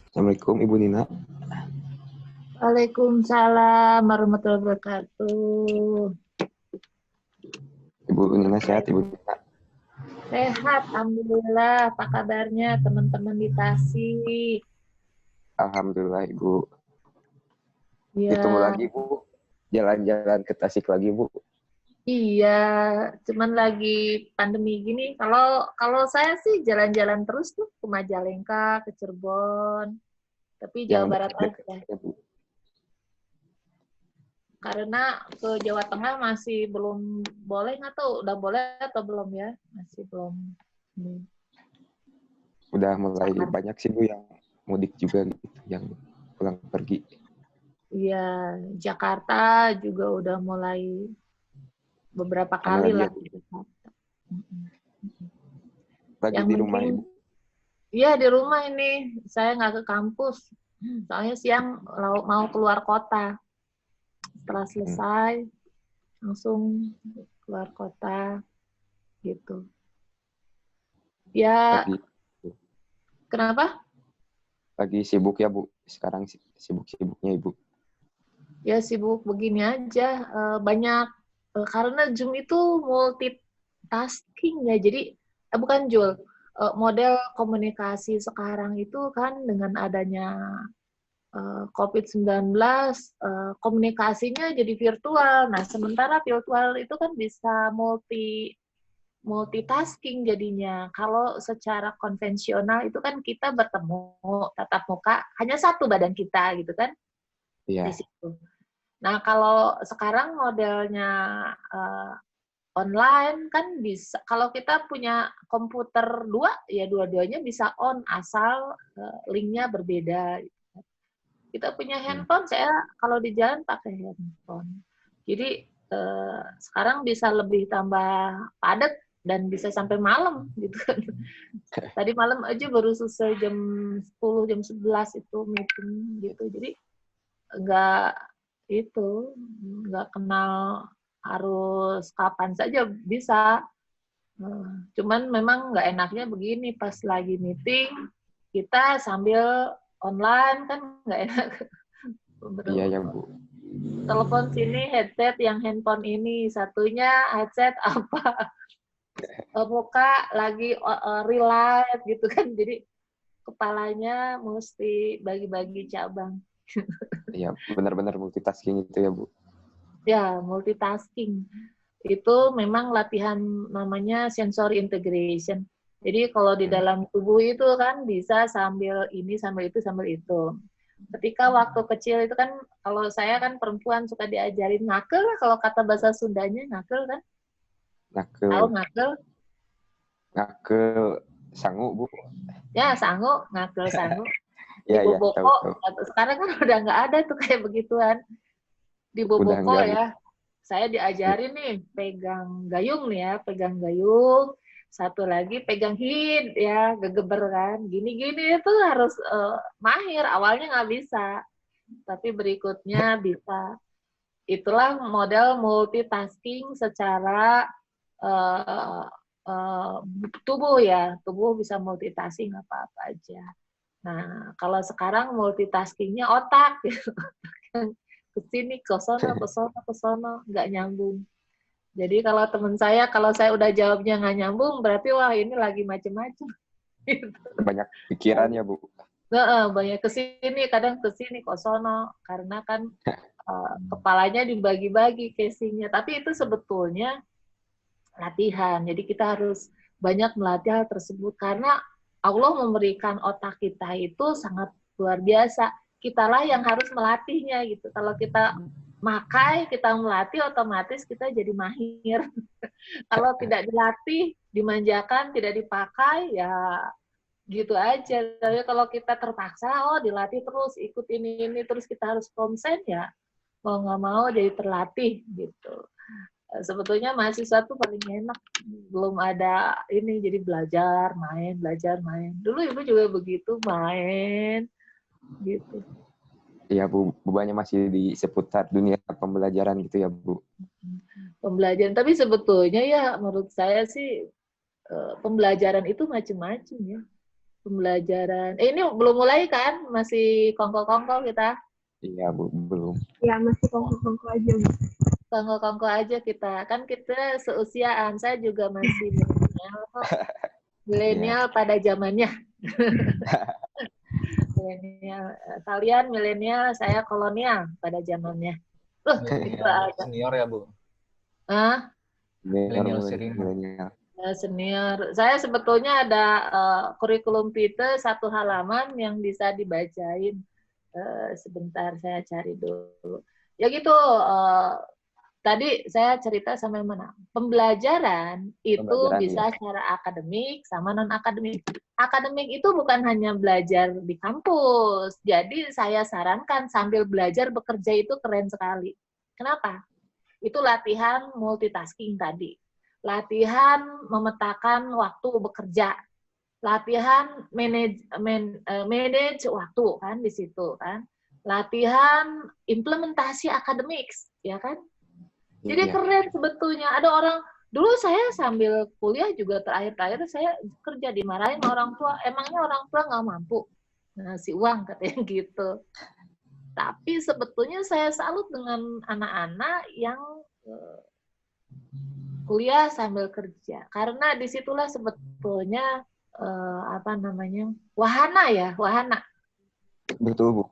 Assalamualaikum Ibu Nina. Waalaikumsalam warahmatullahi wabarakatuh. Ibu Nina sehat, Ibu Nina? Sehat, alhamdulillah. Apa kabarnya teman-teman di Tasik? Alhamdulillah Ibu. Ya. Ditunggu lagi Bu, jalan-jalan ke Tasik lagi Bu. Iya, cuman lagi pandemi gini. Kalau saya sih jalan-jalan terus tuh ke Majalengka, ke Cirebon, tapi Jawa Yang Barat dekat-dekat aja. ya Bu. Karena ke Jawa Tengah masih belum boleh, nggak tahu udah boleh atau belum ya? Masih belum. Udah mulai banyak sih Bu yang mudik juga gitu, yang pulang pergi. Iya, Jakarta juga udah mulai beberapa kali lah. Lagi Yang di rumah penting, Ibu? iya di rumah ini. Saya nggak ke kampus. Soalnya siang mau keluar kota. Setelah selesai, langsung keluar kota. Gitu. Ya, Lagi, kenapa? lagi sibuk ya Bu, sekarang sibuk-sibuknya Ibu. Ya sibuk begini aja. Banyak, karena Zoom itu multitasking ya. Jadi, bukan Jul. Model komunikasi sekarang itu kan dengan adanya COVID-19, komunikasinya jadi virtual. Nah, sementara virtual itu kan bisa multitasking jadinya. Kalau secara konvensional itu kan kita bertemu tatap muka, hanya satu badan kita gitu kan di Iya. situ. Nah, kalau sekarang modelnya online kan bisa, kalau kita punya komputer dua, ya dua-duanya bisa on, asal linknya berbeda. Kita punya handphone, saya kalau di jalan pakai handphone. Jadi sekarang bisa lebih tambah padat dan bisa sampai malam gitu kan. Tadi malam aja baru selesai jam 10, jam 11 itu meeting gitu. Jadi enggak enggak kenal harus kapan saja bisa. Cuman memang nggak enaknya begini, pas lagi meeting kita sambil online kan nggak enak. Iya ya Bu. Telepon sini headset, yang handphone ini satunya headset apa, muka lagi real life gitu kan, jadi kepalanya mesti bagi-bagi cabang. Iya, benar-benar multitasking itu ya Bu. Ya, multitasking. Itu memang latihan namanya sensory integration. Jadi kalau di dalam tubuh itu kan bisa sambil ini, sambil itu, sambil itu. Ketika waktu kecil itu kan, kalau saya kan perempuan suka diajarin ngakel, kalau kata bahasa Sundanya ngakel kan? Tahu Ngakel, ngakel? ngakel sangu Bu. Ya, sangu, ngakel sangu. Di Iya, iya, tahu, Boboko, tahu. sekarang kan udah nggak ada tuh kayak begituan. Di Udah Boboko enggak Bu. ya, saya diajarin nih pegang gayung nih ya, pegang gayung. Satu lagi pegang hit ya, gegeber kan. Gini-gini itu harus mahir. Awalnya nggak bisa, tapi berikutnya bisa. Itulah model multitasking secara uh, tubuh ya. Tubuh bisa multitasking apa-apa aja. Nah, kalau sekarang multitaskingnya otak. Ke sini, ke sono, nggak nyambung. Jadi kalau teman saya, kalau saya udah jawabnya nggak nyambung, berarti wah ini lagi macem-macem. Banyak pikiran ya Bu. Banyak ke sini, kadang ke sini, ke sono, karena kan kepalanya dibagi-bagi casingnya. Tapi itu sebetulnya latihan. Jadi kita harus banyak melatih hal tersebut karena Allah memberikan otak kita itu sangat luar biasa. Kitalah yang harus melatihnya gitu. Kalau kita makai, kita melatih, otomatis kita jadi mahir. Kalau tidak dilatih, dimanjakan, tidak dipakai, ya gitu aja. Tapi kalau kita terpaksa, dilatih terus, ikut ini, terus kita harus konsen ya, mau nggak mau jadi terlatih gitu. Sebetulnya mahasiswa tuh paling enak, belum ada ini, jadi belajar main. Dulu ibu juga begitu, main gitu. Iya Bu, bebannya masih di seputar dunia pembelajaran gitu ya Bu. Pembelajaran, tapi sebetulnya ya menurut saya sih pembelajaran itu macam-macam ya. Pembelajaran, ini belum mulai kan, masih kongko-kongko kita. Iya Bu, belum. Ya, masih kongko-kongko aja. Kongko-kongko aja kita. Kan kita seusiaan, saya juga masih milenial pada zamannya. Milenial. Kalian milenial, saya kolonial pada zamannya. Itu ada. Senior ya Bu? Milenial. Senior. Saya sebetulnya ada kurikulum vitae 1 halaman yang bisa dibacain. Sebentar saya cari dulu. Ya gitu. Tadi saya cerita sampai mana? Pembelajaran itu bisa secara akademik sama non-akademik. Akademik itu bukan hanya belajar di kampus. Jadi saya sarankan sambil belajar bekerja itu keren sekali. Kenapa? Itu latihan multitasking tadi. Latihan memetakan waktu bekerja. Latihan manage waktu kan di situ kan. Latihan implementasi akademik, ya kan? Jadi keren sebetulnya. Ada orang, dulu saya sambil kuliah juga terakhir-terakhir saya kerja dimarahin orang tua. Emangnya orang tua nggak mampu ngasih uang katanya gitu. Tapi sebetulnya saya salut dengan anak-anak yang kuliah sambil kerja. Karena disitulah sebetulnya wahana ya, wahana. Betul Bu.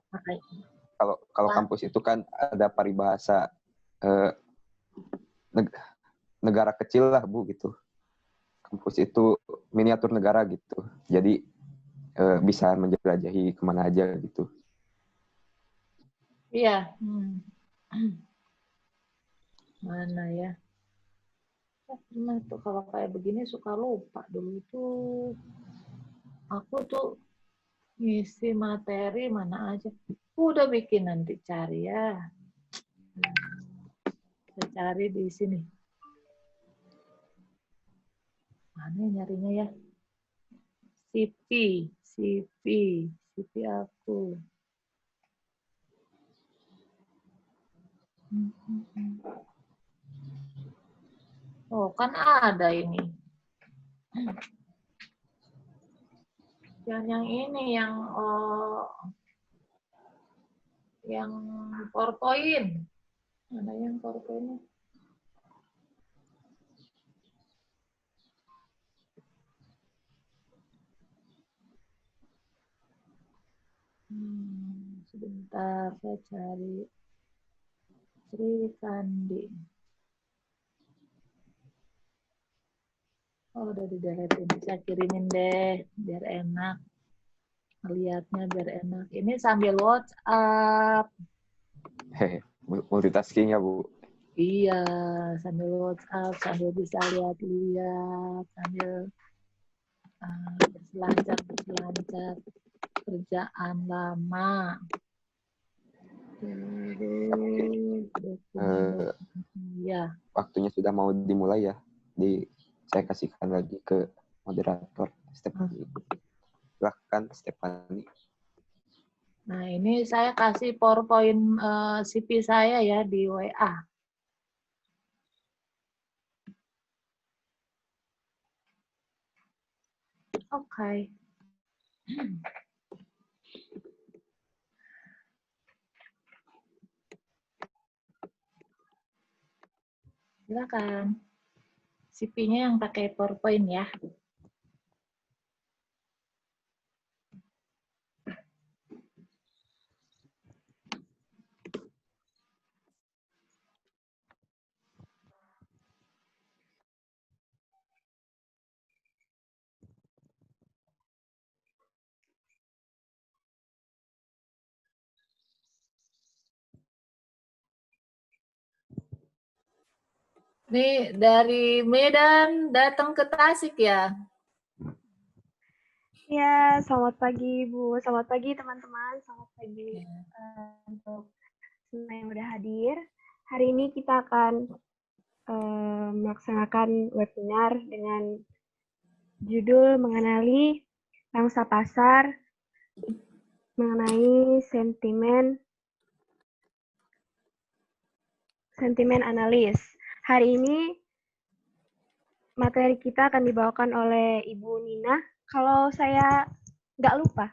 Kalau kampus itu kan ada paribahasa negara kecil lah Bu gitu. kampus itu miniatur negara gitu. Jadi bisa menjelajahi kemana aja gitu. Iya. Mana ya? Pernah tuh kalau kayak begini suka lupa dulu tuh. Aku tuh ngisi materi mana aja. Udah bikin nanti cari ya. Saya cari di sini. Mana nyarinya ya? CV aku. Oh, kan ada ini. Yang ini yang PowerPoint. Ada yang PowerPoint-nya. Sebentar, saya cari Sri Kandi. Oh, udah di-delete ini. Saya kirimin deh, biar enak. Lihatnya biar enak. Ini sambil WhatsApp. Hehe, multitasking ya Bu. Iya, sambil WhatsApp, sambil bisa lihat-lihat, sambil berselancar kerjaan lama. Ya. Waktunya sudah mau dimulai ya. Saya kasihkan lagi ke moderator Stephanie. Silahkan Stephanie. Nah, ini saya kasih PowerPoint CV saya ya di WA. Oke. Silakan. CV-nya yang pakai PowerPoint ya. Ini dari Medan datang ke Tasik ya? Ya, selamat pagi Bu, selamat pagi teman-teman, selamat pagi untuk semua yang udah hadir. Hari ini kita akan melaksanakan webinar dengan judul mengenali pangsa pasar, mengenai sentimen analis. Hari ini materi kita akan dibawakan oleh Ibu Nina. Kalau saya nggak lupa,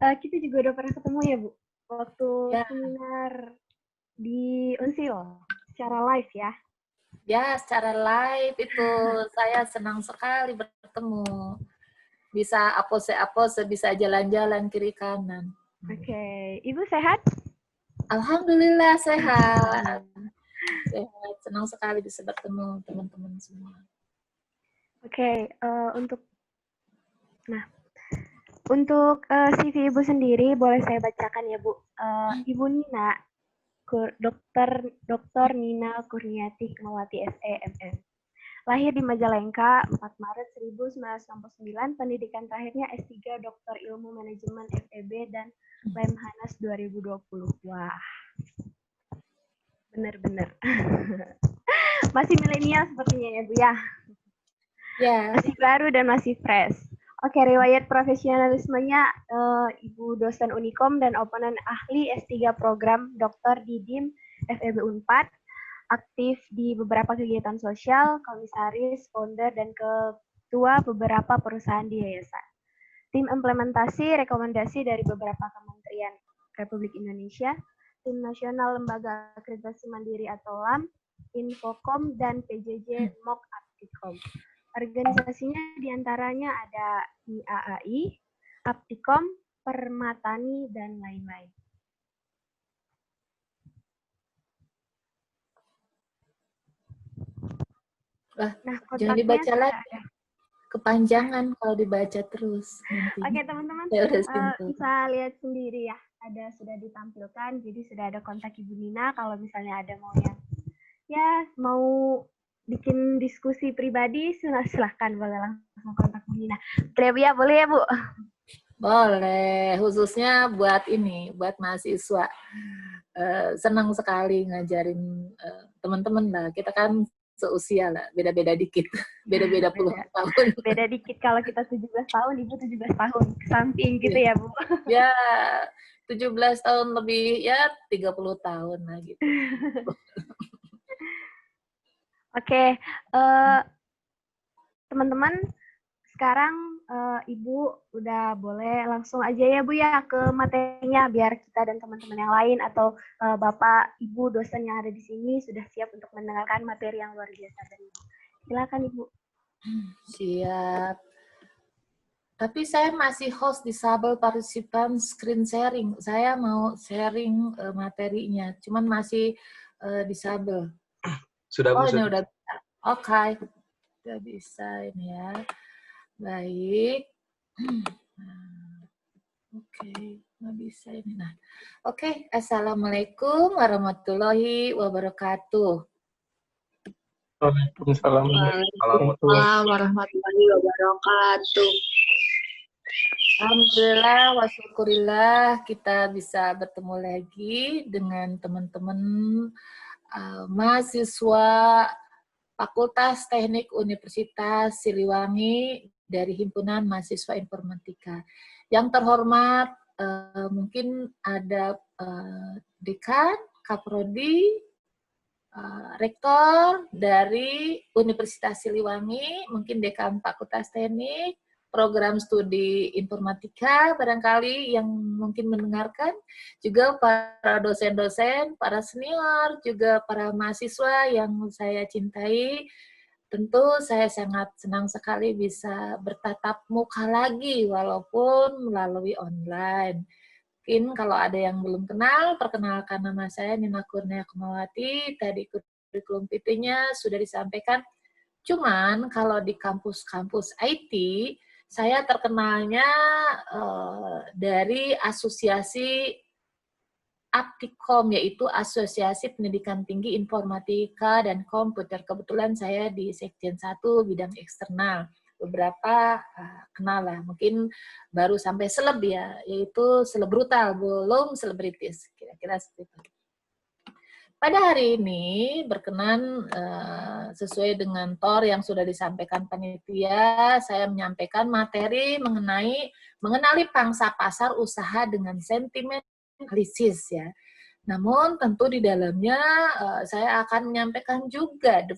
kita juga udah pernah ketemu ya Bu, waktu seminar di Unsil secara live ya. Ya, secara live itu saya senang sekali bertemu. Bisa apose-apose, bisa jalan-jalan kiri kanan. Oke, Ibu sehat? Alhamdulillah sehat. Sehat, senang sekali bisa bertemu teman-teman semua. Oke, untuk CV Ibu sendiri boleh saya bacakan ya Bu. Ibu Nina, Dr. Nina Kurniati Hikmawati SE MM. Lahir di Majalengka 4 Maret 1969, pendidikan terakhirnya S3 Doktor Ilmu Manajemen FEB dan Lemhanas 2020. Wah, benar-benar. Masih milenial sepertinya ya Bu ya? Ya. Masih baru dan masih fresh. Oke, riwayat profesionalismenya Ibu dosen Unikom dan oponen ahli S3 program Doktor di DIM FEB Unpad, aktif di beberapa kegiatan sosial, komisaris, founder, dan ketua beberapa perusahaan di yayasan. Tim implementasi rekomendasi dari beberapa kementerian Republik Indonesia, tim nasional lembaga akreditasi mandiri atau LAM, Infokom, dan PJJ MOK Aptikom. Organisasinya diantaranya ada IAAI, Aptikom, Permatani, dan lain-lain. Nah, jangan dibaca lagi. kepanjangan kalau dibaca terus. Oke, teman-teman, Ya, bisa lihat sendiri ya. Sudah ditampilkan, jadi sudah ada kontak Ibu Nina. Kalau misalnya ada mau bikin diskusi pribadi, silahkan boleh langsung kontak Bu Nina. Boleh ya Bu? Boleh, khususnya buat mahasiswa. Senang sekali ngajarin teman-teman lah. Kita kan seusia lah, beda-beda dikit. Beda-beda puluhan tahun. Beda dikit kalau kita 17 tahun, Ibu 17 tahun. Samping gitu ya, Bu? Ya, 17 tahun lebih, ya 30 tahun lah gitu. Oke, teman-teman, sekarang Ibu udah boleh langsung aja ya Bu ya ke materinya, biar kita dan teman-teman yang lain atau Bapak, Ibu, dosen yang ada di sini sudah siap untuk mendengarkan materi yang luar biasa dari Ibu. Silakan Ibu. Siap. Tapi saya masih host disable participant screen sharing. Saya mau sharing materinya, cuman masih disable. Sudah, Bu. Ini udah bisa. Oke. Udah bisa ini ya. Baik. Oke, nggak bisa ini. Nah, oke. Assalamualaikum warahmatullahi wabarakatuh. Waalaikumsalam warahmatullahi wabarakatuh. Alhamdulillah wa syukurillah kita bisa bertemu lagi dengan teman-teman mahasiswa Fakultas Teknik Universitas Siliwangi dari Himpunan Mahasiswa Informatika. Yang terhormat mungkin ada dekan, kaprodi, rektor dari Universitas Siliwangi, mungkin dekan Fakultas Teknik, program studi informatika barangkali yang mungkin mendengarkan, juga para dosen-dosen, para senior, juga para mahasiswa yang saya cintai. Tentu saya sangat senang sekali bisa bertatap muka lagi walaupun melalui online. Mungkin kalau ada yang belum kenal, perkenalkan nama saya Nina Kurnia Kumawati, tadi kurikulum PT-nya sudah disampaikan. Cuman kalau di kampus-kampus IT, saya terkenalnya dari asosiasi Aptikom, yaitu Asosiasi Pendidikan Tinggi Informatika dan Komputer. Kebetulan saya di Sekjen 1 bidang eksternal. Beberapa kenal lah, mungkin baru sampai seleb ya, yaitu seleb brutal, belum selebritis, kira-kira seperti itu. Pada hari ini berkenan sesuai dengan TOR yang sudah disampaikan panitia, saya menyampaikan materi mengenali pangsa pasar usaha dengan sentimen analisis ya. Namun tentu di dalamnya saya akan menyampaikan juga the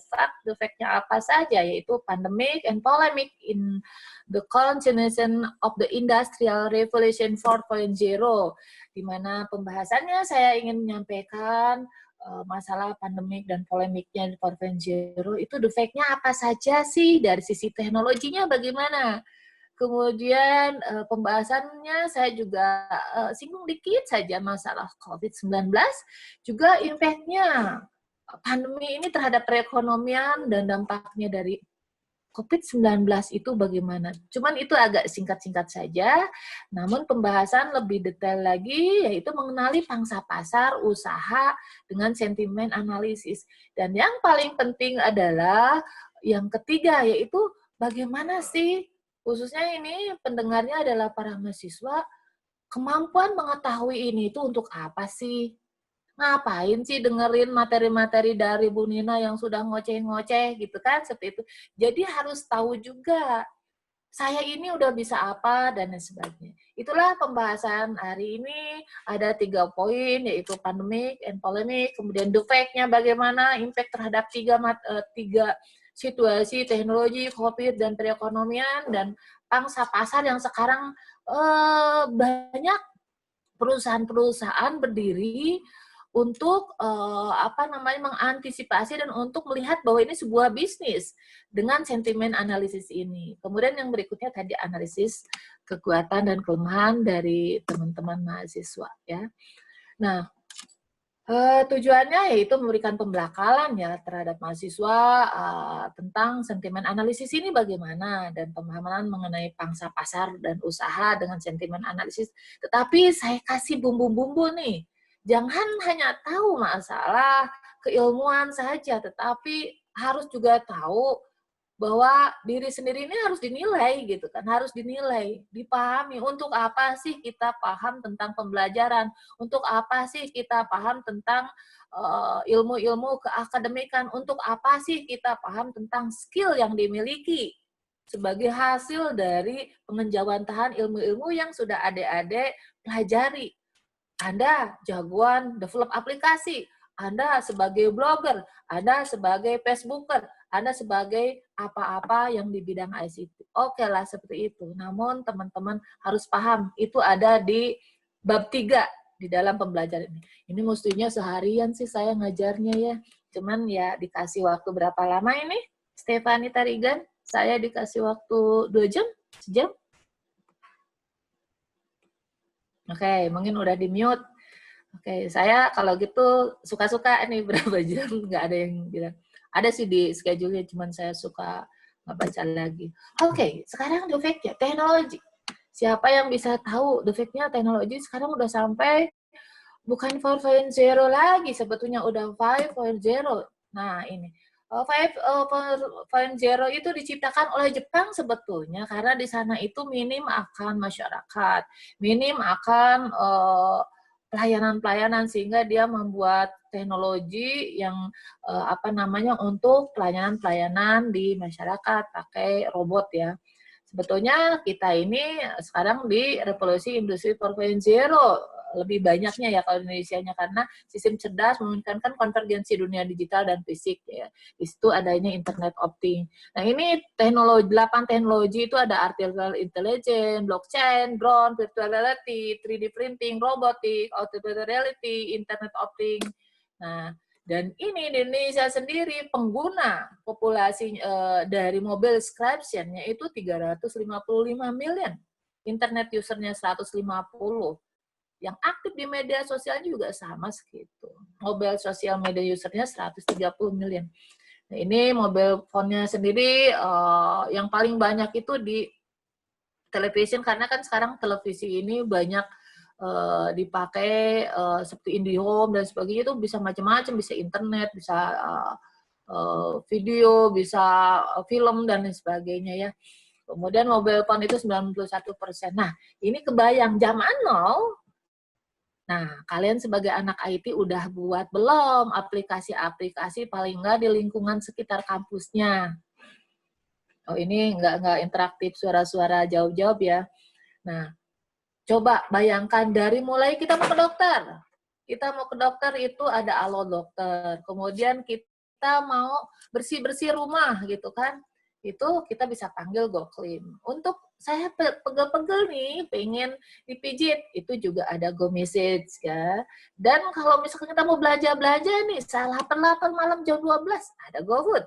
fact-nya apa saja, yaitu pandemic and polemic in the continuation of the Industrial Revolution 4.0, di mana pembahasannya saya ingin menyampaikan masalah pandemik dan polemiknya di 4.0 itu the fact-nya apa saja sih, dari sisi teknologinya bagaimana. Kemudian pembahasannya saya juga singgung dikit saja masalah COVID-19, juga impact-nya pandemi ini terhadap perekonomian dan dampaknya dari COVID-19 itu bagaimana. Cuman itu agak singkat-singkat saja, namun pembahasan lebih detail lagi yaitu mengenali pangsa pasar usaha dengan sentimen analisis. Dan yang paling penting adalah yang ketiga, yaitu bagaimana sih, khususnya ini pendengarnya adalah para mahasiswa, kemampuan mengetahui ini itu untuk apa sih? Ngapain sih dengerin materi-materi dari Bu Nina yang sudah ngoceh-ngoceh gitu kan, seperti itu. Jadi harus tahu juga, saya ini udah bisa apa, dan lain sebagainya. Itulah pembahasan hari ini, ada 3 poin, yaitu pandemic and polemic, kemudian the fact-nya bagaimana, impact terhadap tiga situasi teknologi, COVID, dan perekonomian, dan pangsa pasar yang sekarang banyak perusahaan-perusahaan berdiri untuk mengantisipasi dan untuk melihat bahwa ini sebuah bisnis dengan sentimen analisis ini. Kemudian yang berikutnya tadi analisis kekuatan dan kelemahan dari teman-teman mahasiswa ya. Nah, Tujuannya yaitu memberikan pembekalan ya terhadap mahasiswa tentang sentimen analisis ini bagaimana dan pemahaman mengenai pangsa pasar dan usaha dengan sentimen analisis. Tetapi saya kasih bumbu-bumbu nih. Jangan hanya tahu masalah keilmuan saja, tetapi harus juga tahu bahwa diri sendiri ini harus dinilai gitu kan, harus dinilai, dipahami untuk apa sih kita paham tentang pembelajaran, untuk apa sih kita paham tentang ilmu-ilmu keakademikan, untuk apa sih kita paham tentang skill yang dimiliki sebagai hasil dari pengenjauhantahan ilmu-ilmu yang sudah adik-adik pelajari. Anda jagoan develop aplikasi, Anda sebagai blogger, Anda sebagai Facebooker, Anda sebagai apa-apa yang di bidang ICT. Oke lah seperti itu. Namun teman-teman harus paham, itu ada di bab 3 di dalam pembelajaran ini. Ini mestinya seharian sih saya ngajarnya ya. Cuman ya dikasih waktu berapa lama ini? Stefani Tarigan, saya dikasih waktu 2 jam? Sejam? Oke, mungkin udah di-mute. Oke, saya kalau gitu suka-suka nih berapa jam, nggak ada yang bilang. Ada sih di schedule-nya, cuman saya suka nggak baca lagi. Oke, sekarang the fact-nya, teknologi. Siapa yang bisa tahu the fact-nya teknologi sekarang udah sampai bukan 4.0 lagi, sebetulnya udah 5.0. Nah, ini. 5.0 itu diciptakan oleh Jepang sebetulnya karena di sana itu minim akan masyarakat, minim akan pelayanan-pelayanan sehingga dia membuat teknologi yang untuk pelayanan-pelayanan di masyarakat pakai robot ya. Sebetulnya kita ini sekarang di revolusi industri 4.0 lebih banyaknya ya kalau Indonesia-nya karena sistem cerdas memungkinkan konvergensi dunia digital dan fisik ya. Di situ adanya internet of things. Nah, ini teknologi 8 teknologi itu ada artificial intelligence, blockchain, drone, virtual reality, 3D printing, robotik, augmented reality, internet of things. Nah, dan ini di Indonesia sendiri pengguna populasi dari mobile subscription-nya itu 355 million. Internet user-nya 150. Yang aktif di media sosialnya juga sama segitu. Mobile sosial media usernya 130 million. Nah, ini mobile phone-nya sendiri yang paling banyak itu di television karena kan sekarang televisi ini banyak dipakai seperti IndiHome dan sebagainya itu bisa macam-macam, bisa internet, bisa video, bisa film dan lain sebagainya ya. Kemudian mobile phone itu 91%. Nah, ini kebayang zaman now. Nah, kalian sebagai anak IT udah buat belum aplikasi-aplikasi paling nggak di lingkungan sekitar kampusnya? Oh, ini nggak interaktif suara-suara jawab-jawab ya. Nah, coba bayangkan dari mulai kita mau ke dokter. Kita mau ke dokter itu ada Alo Dokter. Kemudian kita mau bersih-bersih rumah gitu kan. Itu kita bisa panggil GoClean. Untuk saya pegel-pegel nih, pengen dipijit, itu juga ada GoMessage ya. Dan kalau misalkan kita mau belanja-belanja nih, salah lapar malam jam 12, ada GoFood.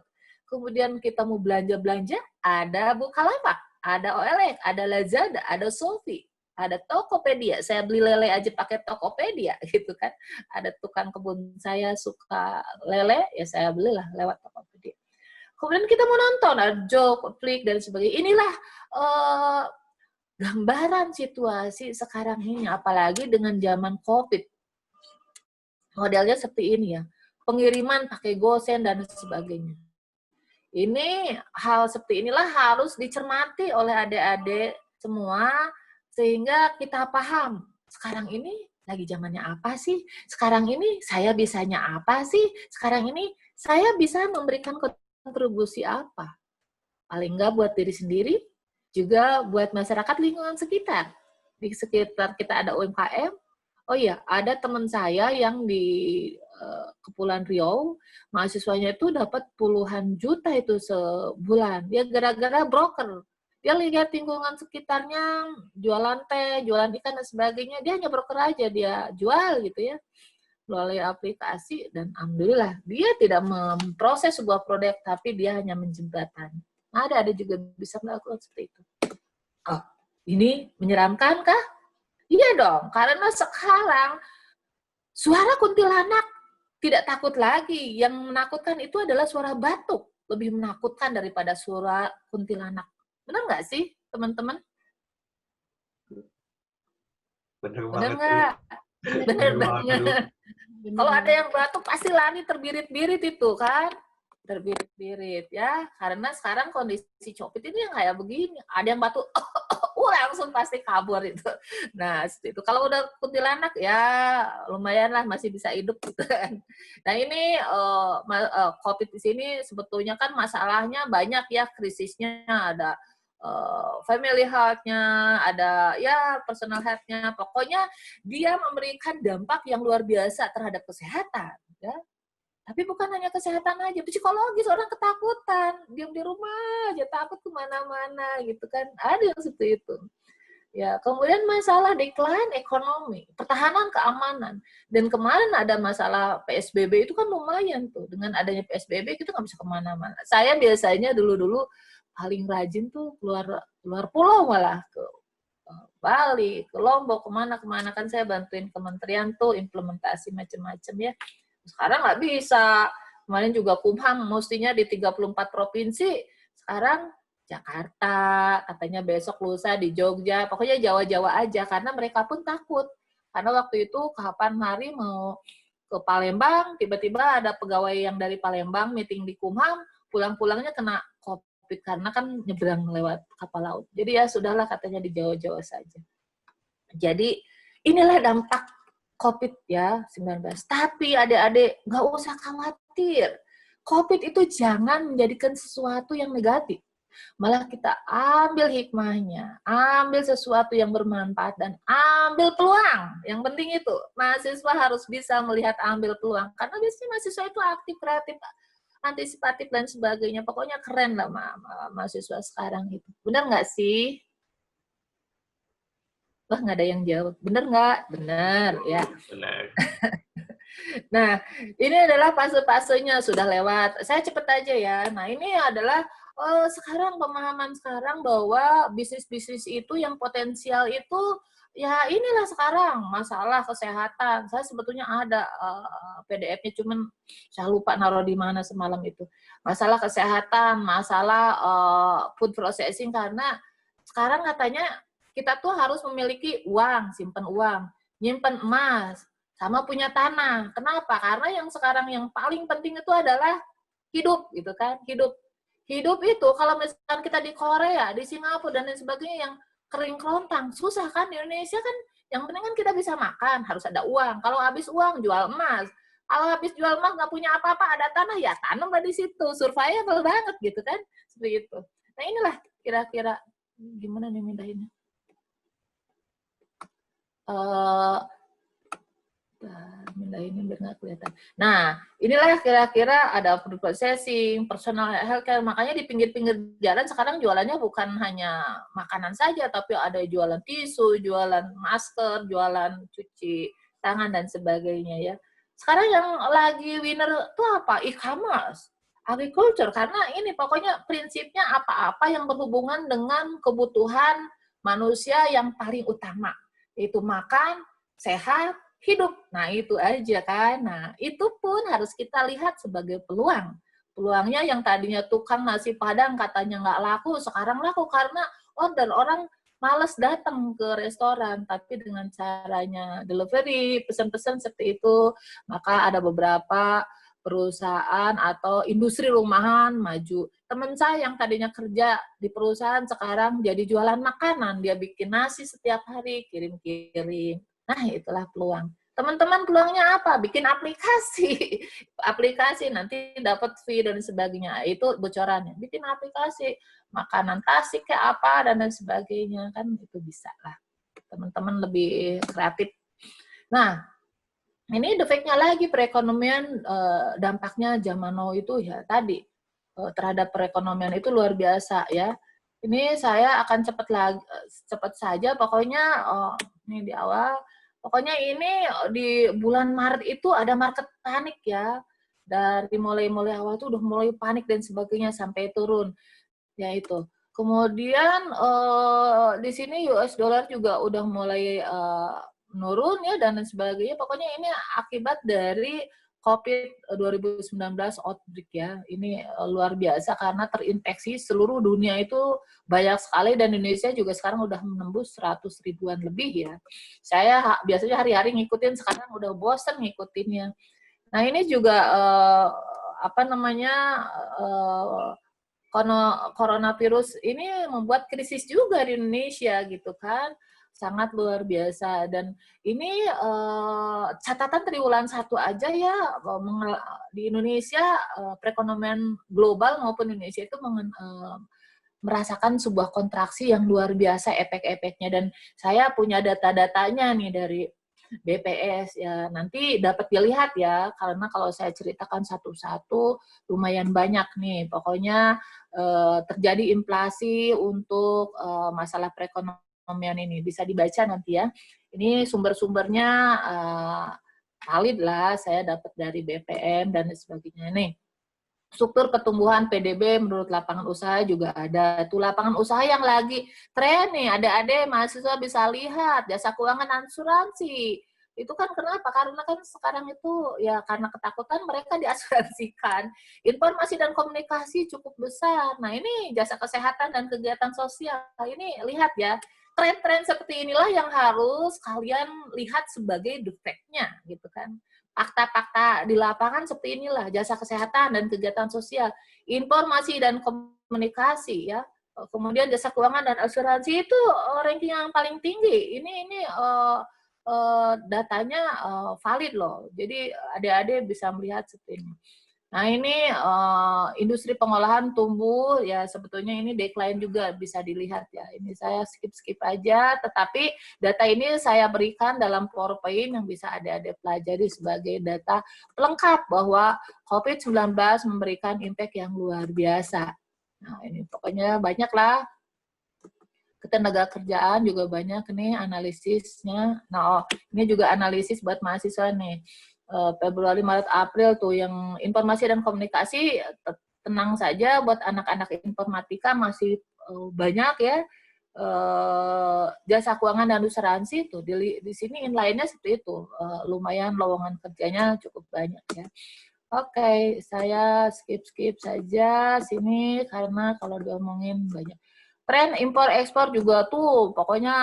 Kemudian kita mau belanja-belanja, ada Bukalapak, ada OLX, ada Lazada, ada Shopee, ada Tokopedia. Saya beli lele aja pakai Tokopedia gitu kan. Ada tukang kebun saya suka lele, ya saya belilah lewat Tokopedia. Kemudian kita mau nonton, ada joke, flick, dan sebagainya. Inilah gambaran situasi sekarang ini, apalagi dengan zaman COVID. Modelnya seperti ini ya, pengiriman pakai GoSend dan sebagainya. Ini hal seperti inilah harus dicermati oleh adik-adik semua, sehingga kita paham, sekarang ini lagi zamannya apa sih? Sekarang ini saya bisanya apa sih? Sekarang ini saya bisa memberikan kontribusi apa? Paling enggak buat diri sendiri, juga buat masyarakat lingkungan sekitar. Di sekitar kita ada UMKM. Oh iya, ada teman saya yang di Kepulauan Riau, mahasiswanya itu dapat puluhan juta itu sebulan. Dia gara-gara broker. Dia lihat lingkungan sekitarnya, jualan teh, jualan ikan, dan sebagainya. Dia hanya broker aja, dia jual gitu ya. Melalui aplikasi, dan alhamdulillah, dia tidak memproses sebuah produk, tapi dia hanya menjembatani. Ada juga bisa melakukan seperti itu. Oh, ini menyeramkan kah? Iya dong, karena sekarang suara kuntilanak tidak takut lagi. Yang menakutkan itu adalah suara batuk. Lebih menakutkan daripada suara kuntilanak. Benar nggak sih, teman-teman? Bener Benar banget. nggak? Benar banget. banget. Kalau ada yang batuk, pasti lari terbirit-birit itu kan. Terbirit-birit ya. Karena sekarang kondisi COVID ini yang kayak begini. Ada yang batuk, langsung pasti kabur itu. Nah, itu kalau udah kuntilanak ya lumayan lah masih bisa hidup gitu kan. Nah, ini COVID di sini sebetulnya kan masalahnya banyak ya, krisisnya ada family health-nya, ada ya personal health-nya. Pokoknya dia memberikan dampak yang luar biasa terhadap kesehatan ya. Tapi bukan hanya kesehatan aja, psikologis, orang ketakutan, diam di rumah aja, takut kemana-mana gitu kan, ada yang seperti itu. Ya, kemudian masalah decline ekonomi, pertahanan keamanan, dan kemarin ada masalah PSBB itu kan lumayan tuh, dengan adanya PSBB kita nggak bisa kemana-mana. Saya biasanya dulu paling rajin tuh keluar pulau malah ke Bali, ke Lombok, kemana-kemana kan saya bantuin kementerian tuh implementasi macam-macam ya. Sekarang nggak bisa. Kemarin juga Kumham mestinya di 34 provinsi. Sekarang Jakarta, katanya besok lusa di Jogja. Pokoknya Jawa-Jawa aja, karena mereka pun takut. Karena waktu itu kapan hari mau ke Palembang, tiba-tiba ada pegawai yang dari Palembang meeting di Kumham, pulang-pulangnya kena COVID, karena kan nyebrang lewat kapal laut. Jadi ya sudahlah katanya di Jawa-Jawa saja. Jadi inilah dampak COVID ya, 19. Tapi adik-adik, nggak usah khawatir. COVID itu jangan menjadikan sesuatu yang negatif. Malah kita ambil hikmahnya, ambil sesuatu yang bermanfaat, dan ambil peluang. Yang penting itu, mahasiswa harus bisa melihat ambil peluang. Karena biasanya mahasiswa itu aktif, kreatif, antisipatif, dan sebagainya. Pokoknya keren lah mahasiswa sekarang itu. Benar nggak sih? Wah, nggak ada yang jawab. Bener nggak? Bener, ya. Benar. Nah, ini adalah fase-fasenya sudah lewat. Saya cepet aja ya. Nah, ini adalah sekarang pemahaman sekarang bahwa bisnis-bisnis itu yang potensial itu, ya inilah sekarang masalah kesehatan. Saya sebetulnya ada PDF-nya, cuman saya lupa naruh di mana semalam itu. Masalah kesehatan, masalah food processing, karena sekarang katanya kita tuh harus memiliki uang, simpan uang, nyimpan emas, sama punya tanah. Kenapa? Karena yang sekarang yang paling penting itu adalah hidup, gitu kan? Hidup. Hidup itu kalau misalkan kita di Korea, di Singapura, dan lain sebagainya yang kering kerontang, susah kan? Di Indonesia kan yang penting kan kita bisa makan, harus ada uang. Kalau habis uang, jual emas. Kalau habis jual emas nggak punya apa-apa, ada tanah, ya tanamlah di situ. Survival banget gitu kan? Seperti itu. Nah inilah kira-kira gimana nih mindahinnya. Ini biar nggak kelihatan. Nah, inilah kira-kira ada food processing, personal healthcare. Makanya di pinggir-pinggir jalan sekarang jualannya bukan hanya makanan saja, tapi ada jualan tisu, jualan masker, jualan cuci tangan, dan sebagainya ya. Sekarang yang lagi winner itu apa? E-commerce, agriculture. Karena ini pokoknya prinsipnya apa-apa yang berhubungan dengan kebutuhan manusia yang paling utama. Itu makan, sehat, hidup. Nah, itu aja kan. Nah, itu pun harus kita lihat sebagai peluang. Peluangnya yang tadinya tukang nasi Padang katanya nggak laku, sekarang laku karena order. Orang males datang ke restoran, tapi dengan caranya delivery, pesan-pesan seperti itu, maka ada beberapa perusahaan atau industri rumahan maju. Teman saya yang tadinya kerja di perusahaan sekarang jadi jualan makanan. Dia bikin nasi setiap hari, kirim-kirim. Nah, itulah peluang. Teman-teman peluangnya apa? Bikin aplikasi. Aplikasi nanti dapat fee dan sebagainya. Itu bocorannya. Bikin aplikasi. Makanan tasik kayak apa dan lain sebagainya. Kan itu bisa lah. Teman-teman lebih kreatif. Nah, ini efeknya lagi perekonomian, dampaknya zaman now itu ya tadi terhadap perekonomian itu luar biasa ya. Ini saya akan cepat saja pokoknya ini di awal. Pokoknya ini di bulan Maret itu ada market panik ya. Dari mulai awal itu udah mulai panik dan sebagainya sampai turun. Ya itu. Kemudian di sini US dollar juga udah mulai menurun ya dan sebagainya. Pokoknya ini akibat dari COVID 2019 outbreak ya. Ini luar biasa karena terinfeksi seluruh dunia itu banyak sekali dan Indonesia juga sekarang udah menembus 100 ribuan lebih ya. Saya biasanya hari-hari ngikutin, sekarang udah bosen ngikutinnya. Nah ini juga coronavirus ini membuat krisis juga di Indonesia gitu kan. Sangat luar biasa dan ini catatan triwulan 1 aja ya di Indonesia perekonomian global maupun Indonesia itu merasakan sebuah kontraksi yang luar biasa efek-efeknya dan saya punya data-datanya nih dari BPS ya, nanti dapat dilihat ya karena kalau saya ceritakan satu-satu lumayan banyak nih. Pokoknya terjadi inflasi untuk masalah perekonomian ini bisa dibaca nanti ya. Ini sumber-sumbernya valid lah, saya dapat dari BPM dan sebagainya nih. Struktur pertumbuhan PDB menurut lapangan usaha juga ada. Tuh lapangan usaha yang lagi tren nih, adik-adik mahasiswa bisa lihat jasa keuangan asuransi. Itu kan kenapa? Karena kan sekarang itu ya karena ketakutan mereka diasuransikan. Informasi dan komunikasi cukup besar. Nah ini jasa kesehatan dan kegiatan sosial. Ini lihat ya, tren-tren seperti inilah yang harus kalian lihat sebagai defeknya gitu kan. Fakta-fakta di lapangan seperti inilah, jasa kesehatan dan kegiatan sosial, informasi dan komunikasi ya. Kemudian jasa keuangan dan asuransi itu ranking yang paling tinggi. Ini datanya valid loh. Jadi adik-adik bisa melihat seperti ini. Nah ini industri pengolahan tumbuh ya, sebetulnya ini decline juga bisa dilihat ya. Ini saya skip aja, tetapi data ini saya berikan dalam PowerPoint yang bisa adik-adik pelajari sebagai data pelengkap bahwa COVID-19 memberikan impact yang luar biasa. Nah ini pokoknya banyak lah. Ketenaga kerjaan juga banyak nih analisisnya. Nah ini juga analisis buat mahasiswa nih. Februari, Maret, April tuh yang informasi dan komunikasi tenang saja buat anak-anak informatika masih banyak ya. Jasa keuangan dan asuransi tuh di sini inline-nya seperti itu. Lumayan lowongan kerjanya cukup banyak ya. Oke, saya skip saja sini karena kalau diomongin banyak. Tren impor-ekspor juga tuh, pokoknya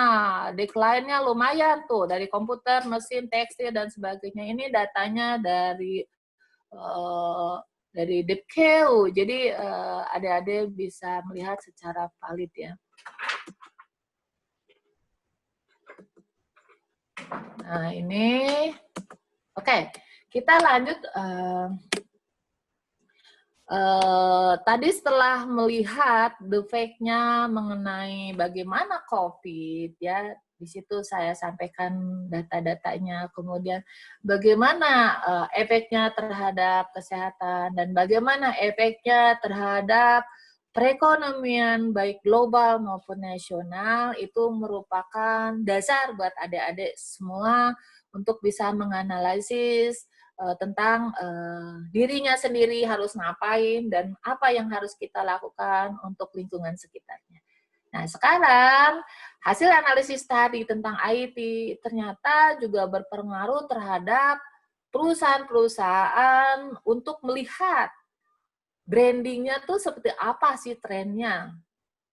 decline-nya lumayan tuh, dari komputer, mesin, tekstil, dan sebagainya. Ini datanya dari DeepKew, jadi adik-adik bisa melihat secara valid ya. Nah ini, oke, kita lanjut. Tadi setelah melihat defeknya mengenai bagaimana COVID ya, di situ saya sampaikan data-datanya, kemudian bagaimana efeknya terhadap kesehatan dan bagaimana efeknya terhadap perekonomian baik global maupun nasional, itu merupakan dasar buat adik-adik semua untuk bisa menganalisis tentang dirinya sendiri harus ngapain dan apa yang harus kita lakukan untuk lingkungan sekitarnya. Nah, sekarang hasil analisis tadi tentang IT ternyata juga berpengaruh terhadap perusahaan-perusahaan untuk melihat brandingnya tuh seperti apa sih trennya.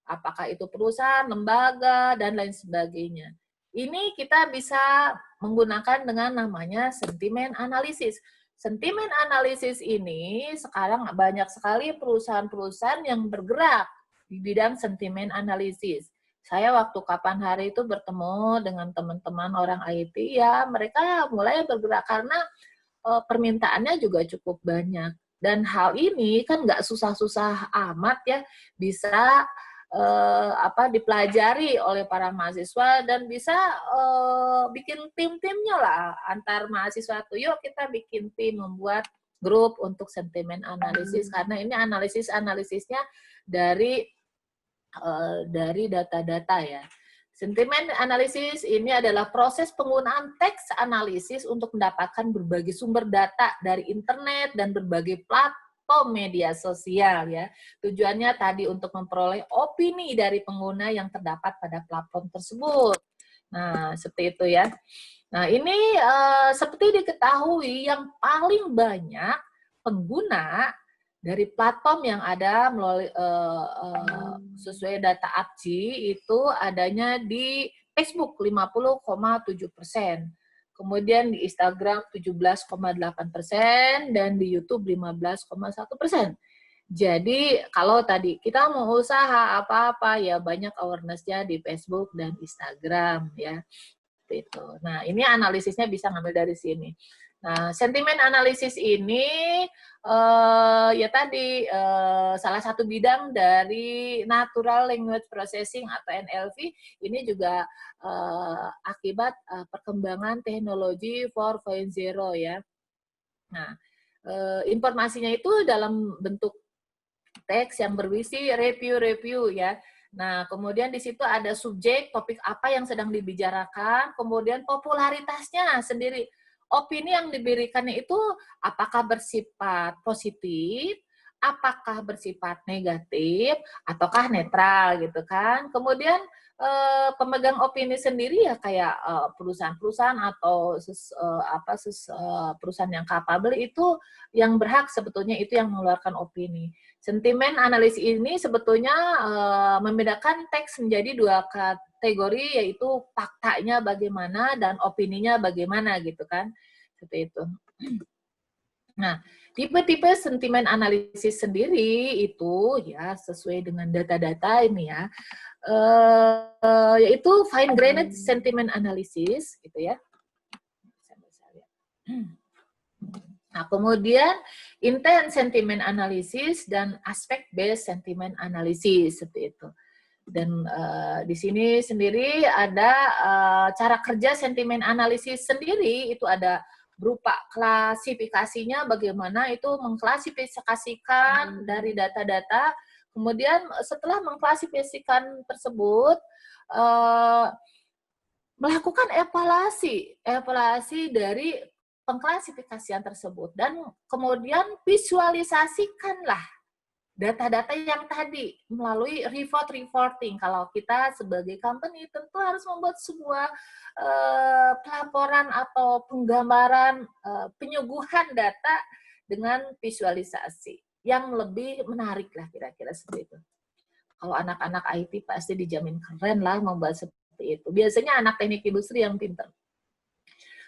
Apakah itu perusahaan, lembaga, dan lain sebagainya. Ini kita bisa menggunakan dengan namanya sentimen analisis. Sentimen analisis ini sekarang banyak sekali perusahaan-perusahaan yang bergerak di bidang sentimen analisis. Saya waktu kapan hari itu bertemu dengan teman-teman orang IT, ya mereka mulai bergerak karena permintaannya juga cukup banyak. Dan hal ini kan nggak susah-susah amat ya, bisa dipelajari oleh para mahasiswa dan bisa bikin tim-timnya lah antar mahasiswa tuh, yuk kita bikin tim, membuat grup untuk sentimen analisis karena ini analisisnya dari data-data ya. Sentimen analisis ini adalah proses penggunaan teks analisis untuk mendapatkan berbagai sumber data dari internet dan berbagai platform media sosial ya. Tujuannya tadi untuk memperoleh opini dari pengguna yang terdapat pada platform tersebut. Nah, seperti itu ya. Nah, ini seperti diketahui yang paling banyak pengguna dari platform yang ada melalui sesuai data APCI itu adanya di Facebook 50,7%. Kemudian di Instagram 17,8% dan di YouTube 15,1%. Jadi kalau tadi kita mau usaha apa-apa ya banyak awareness-nya di Facebook dan Instagram ya. Itu. Nah, ini analisisnya bisa ngambil dari sini. Nah, sentimen analisis ini ya tadi salah satu bidang dari Natural Language Processing atau NLP ini juga akibat perkembangan teknologi 4.0 ya. Nah, informasinya itu dalam bentuk teks yang berisi review-review ya. Nah, kemudian di situ ada subjek, topik apa yang sedang dibicarakan, kemudian popularitasnya sendiri. Opini yang diberikannya itu apakah bersifat positif, apakah bersifat negatif, ataukah netral gitu kan. Kemudian pemegang opini sendiri ya kayak perusahaan-perusahaan atau perusahaan yang capable itu yang berhak sebetulnya itu yang mengeluarkan opini. Sentimen analisis ini sebetulnya membedakan teks menjadi dua kategori, yaitu faktanya bagaimana dan opininya bagaimana gitu kan. Seperti itu. Nah, tipe-tipe sentimen analisis sendiri itu ya sesuai dengan data-data ini ya, yaitu fine-grained sentiment analysis gitu ya. Nah, kemudian intent sentiment analysis dan aspect based sentiment analysis seperti itu. Dan di sini sendiri ada cara kerja sentimen analisis sendiri itu ada berupa klasifikasinya bagaimana itu mengklasifikasikan dari data-data. Kemudian setelah mengklasifikasikan tersebut melakukan evaluasi dari pengklasifikasian tersebut dan kemudian visualisasikanlah data-data yang tadi melalui reporting. Kalau kita sebagai company tentu harus membuat sebuah pelaporan atau penggambaran penyuguhan data dengan visualisasi yang lebih menarik lah kira-kira seperti itu. Kalau anak-anak IT pasti dijamin keren lah membuat seperti itu. Biasanya anak teknik industri yang pintar.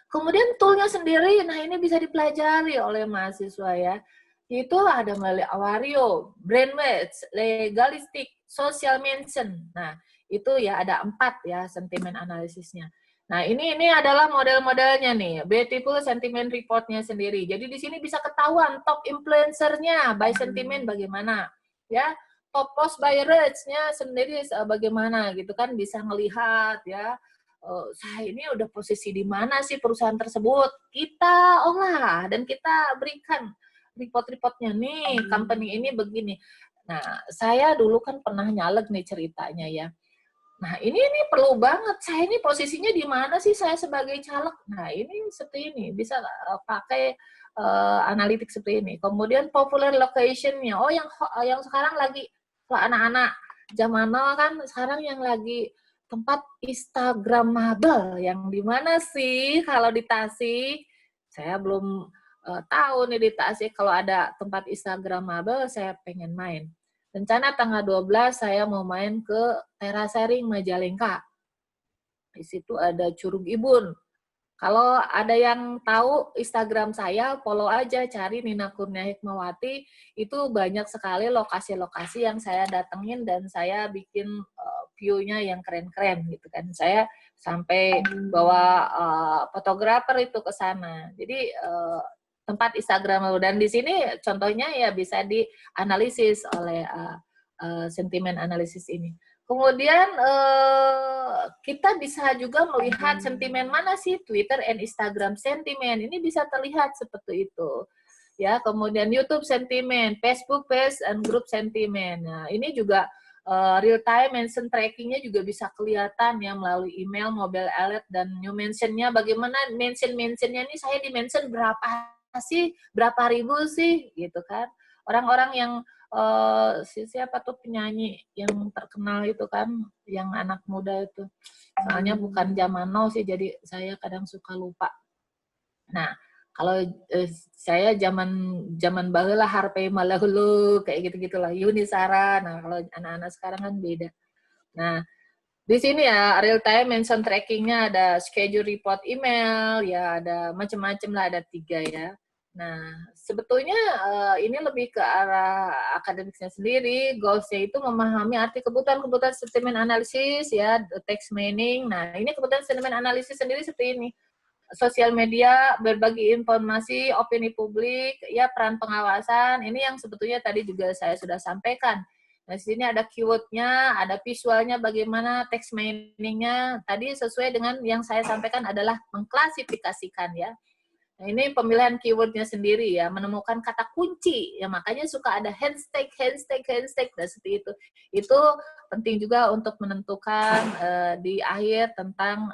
Kemudian toolnya sendiri, nah ini bisa dipelajari oleh mahasiswa ya. Itu ada melalui Awario, Brainwaves, Legalistic, Social Mention. Nah, itu ya ada 4 ya sentimen analisisnya. Nah, ini adalah model-modelnya nih, Beautiful Sentiment Report-nya sendiri. Jadi di sini bisa ketahuan top influencer-nya by sentiment bagaimana, ya. Top post by reach-nya sendiri bagaimana gitu kan, bisa melihat ya. Saya ini udah posisi di mana sih perusahaan tersebut, kita olah dan kita berikan report-reportnya nih, company ini begini. Nah, saya dulu kan pernah nyalek nih ceritanya ya. Nah, ini perlu banget, saya ini posisinya di mana sih saya sebagai caleg. Nah, ini seperti ini, bisa pakai analitik seperti ini. Kemudian popular location-nya, oh yang sekarang lagi, anak-anak zaman now kan sekarang yang lagi tempat Instagramable yang di mana sih kalau di Tasik? Saya belum tahu nih di Tasik kalau ada tempat Instagramable saya pengen main. Rencana tanggal 12 saya mau main ke Terasering Majalengka. Di situ ada Curug Ibun. Kalau ada yang tahu Instagram saya, follow aja, cari Nina Kurnia Hikmawati. Itu banyak sekali lokasi-lokasi yang saya datengin dan saya bikin view-nya yang keren-keren gitu kan. Saya sampai bawa fotografer itu ke sana. Jadi tempat Instagram dan di sini contohnya ya bisa dianalisis oleh sentimen analisis ini. Kemudian kita bisa juga melihat sentimen mana sih Twitter and Instagram sentimen. Ini bisa terlihat seperti itu. Ya, kemudian YouTube sentimen, Facebook page and group sentimen. Nah, ini juga real time mention tracking-nya juga bisa kelihatan ya melalui email, mobile alert dan new mention-nya. Bagaimana mention-mentionnya ini saya di mention berapa sih, berapa ribu sih gitu kan. Orang-orang yang siapa tuh penyanyi yang terkenal itu kan, yang anak muda itu. Soalnya bukan zaman now sih, jadi saya kadang suka lupa. Nah, kalau saya zaman baheula harpe malahulu kayak gitu-gitulah, Yuni Sara. Nah, kalau anak-anak sekarang kan beda. Nah, di sini ya real time mention tracking-nya ada schedule report email, ya ada macam-macam lah, ada 3 ya. Nah, sebetulnya ini lebih ke arah akademiknya sendiri. Goals-nya itu memahami arti kebutuhan sentimen analisis ya, text mining. Nah, ini kebutuhan sentimen analisis sendiri seperti ini. Sosial media, berbagi informasi, opini publik, ya peran pengawasan. Ini yang sebetulnya tadi juga saya sudah sampaikan. Nah, di sini ada keyword-nya, ada visualnya, bagaimana text mining-nya. Tadi sesuai dengan yang saya sampaikan adalah mengklasifikasikan ya. Nah, ini pemilihan keyword-nya sendiri ya, menemukan kata kunci. Ya, makanya suka ada hashtag, dan seperti itu. Itu penting juga untuk menentukan di akhir tentang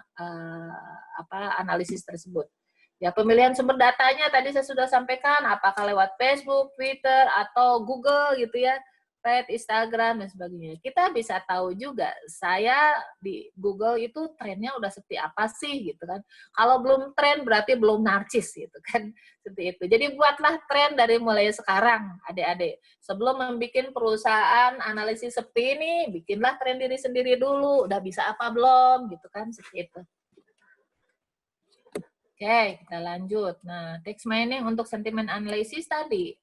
analisis tersebut. Ya, pemilihan sumber datanya tadi saya sudah sampaikan, apakah lewat Facebook, Twitter, atau Google gitu ya. Instagram, dan sebagainya. Kita bisa tahu juga, saya di Google itu trennya udah seperti apa sih, gitu kan. Kalau belum tren, berarti belum narsis, gitu kan. Seperti itu. Jadi buatlah tren dari mulai sekarang, adik-adik. Sebelum membuat perusahaan analisis seperti ini, bikinlah tren diri sendiri dulu, udah bisa apa belum, gitu kan, seperti itu. Oke, kita lanjut. Nah, text mining untuk sentiment analysis tadi,